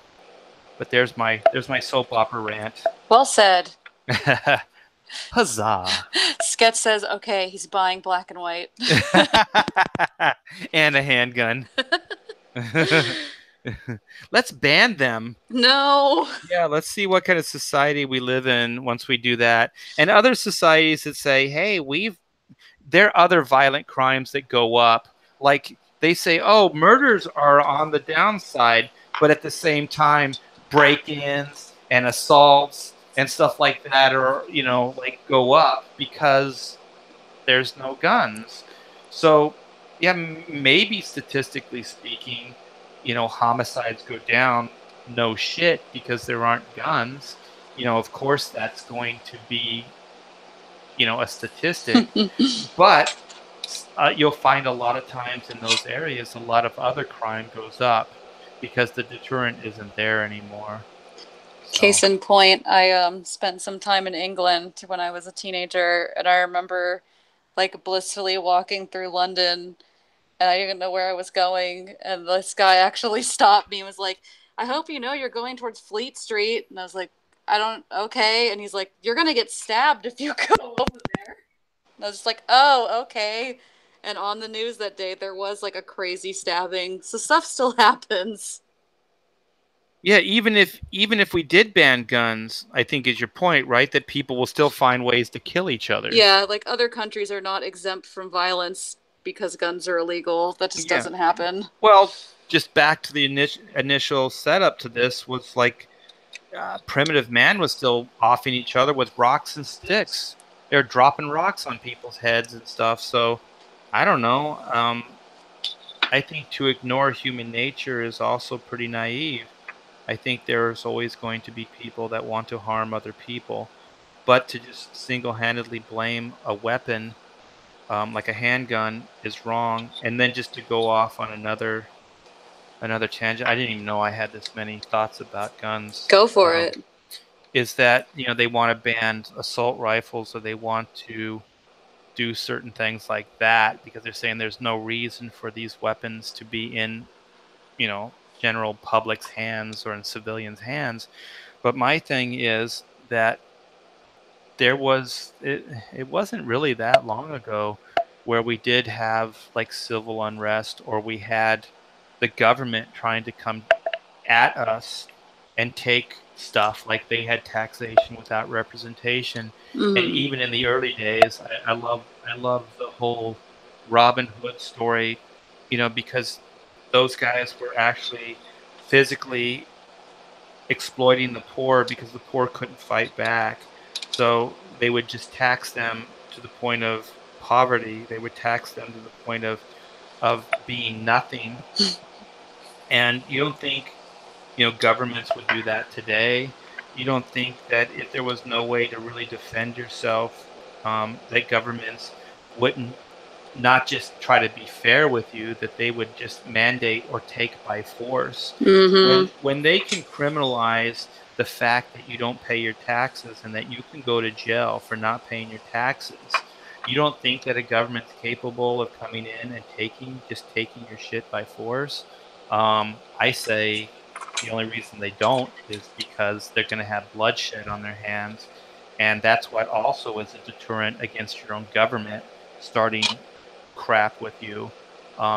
But there's my soap opera rant. Well said. Huzzah. Sketch says, okay, he's buying black and white. And a handgun. Let's ban them. No. Yeah, let's see what kind of society we live in once we do that. And other societies that say, hey, there are other violent crimes that go up. Like they say, oh, murders are on the downside, but at the same time, break-ins and assaults and stuff like that are, like, go up because there's no guns. So, yeah, maybe statistically speaking, homicides go down. No shit, because there aren't guns. Of course, that's going to be, a statistic. But you'll find a lot of times in those areas, a lot of other crime goes up because the deterrent isn't there anymore. Case So, in point, I spent some time in England when I was a teenager, and I remember like blissfully walking through London, and I didn't know where I was going, and this guy actually stopped me and was like, "I hope you know you're going towards Fleet Street," and I was like, "I don't, okay," and he's like, "You're gonna get stabbed if you go over there." And I was just like, "Oh, okay." And on the news that day, there was like a crazy stabbing, so stuff still happens. yeah, even if we did ban guns, I think is your point, right? That people will still find ways to kill each other. Yeah, like other countries are not exempt from violence because guns are illegal. That just Yeah. doesn't happen. Well, just back to the initial setup to this was like primitive man was still offing each other with rocks and sticks. They're dropping rocks on people's heads and stuff. So I don't know. I think to ignore human nature is also pretty naive. I think there's always going to be people that want to harm other people, but to just single-handedly blame a weapon, like a handgun, is wrong. And then just to go off on another tangent. I didn't even know I had this many thoughts about guns. Go for it. Is that they want to ban assault rifles, or they want to do certain things like that because they're saying there's no reason for these weapons to be in general public's hands or in civilians' hands. But my thing is that it wasn't really that long ago where we did have like civil unrest, or we had the government trying to come at us and take stuff. Like they had taxation without representation. And Mm-hmm. even in the early days, I love the whole Robin Hood story, because those guys were actually physically exploiting the poor because the poor couldn't fight back. So they would just tax them to the point of poverty. They would tax them to the point of being nothing. And you don't think governments would do that today? You don't think that if there was no way to really defend yourself, that governments wouldn't not just try to be fair with you, that they would just mandate or take by force. Mm-hmm. When they can criminalize the fact that you don't pay your taxes and that you can go to jail for not paying your taxes, you don't think that a government's capable of coming in and taking your shit by force? I say the only reason they don't is because they're going to have bloodshed on their hands, and that's what also is a deterrent against your own government starting crap with you,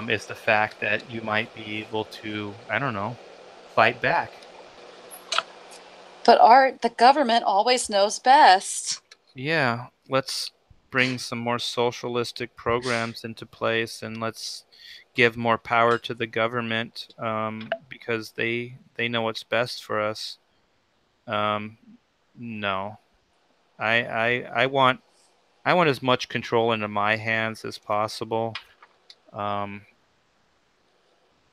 is the fact that you might be able to, I don't know, fight back. But the government always knows best. Yeah, let's bring some more socialistic programs into place, and let's give more power to the government, because they know what's best for us. Um, no, I want as much control into my hands as possible. Um,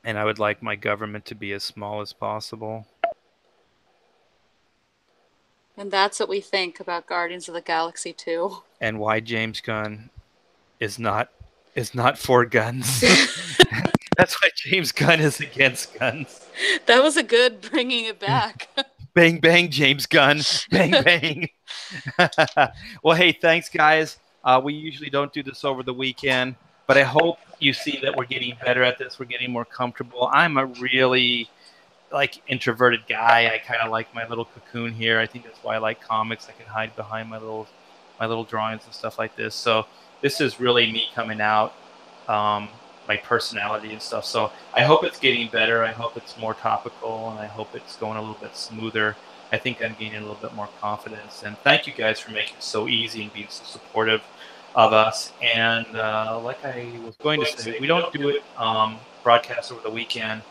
and I would like my government to be as small as possible. And that's what we think about Guardians of the Galaxy 2. And why James Gunn is not for guns. That's why James Gunn is against guns. That was a good bringing it back. Bang bang, James Gunn. Bang bang. Well, hey, thanks, guys. We usually don't do this over the weekend, but I hope you see that we're getting better at this. We're getting more comfortable. I'm a really introverted guy. I kind of like my little cocoon here. I think that's why I like comics. I can hide behind my little drawings and stuff like this. So this is really me coming out, um, my personality and stuff. So I hope it's getting better. I hope it's more topical, and I hope it's going a little bit smoother. I think I'm gaining a little bit more confidence. And thank you guys for making it so easy and being so supportive of us. And like I was going to say, we don't do it broadcast over the weekend,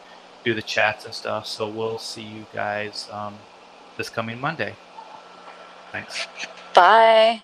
do the chats and stuff. So we'll see you guys this coming Monday. Thanks. Bye.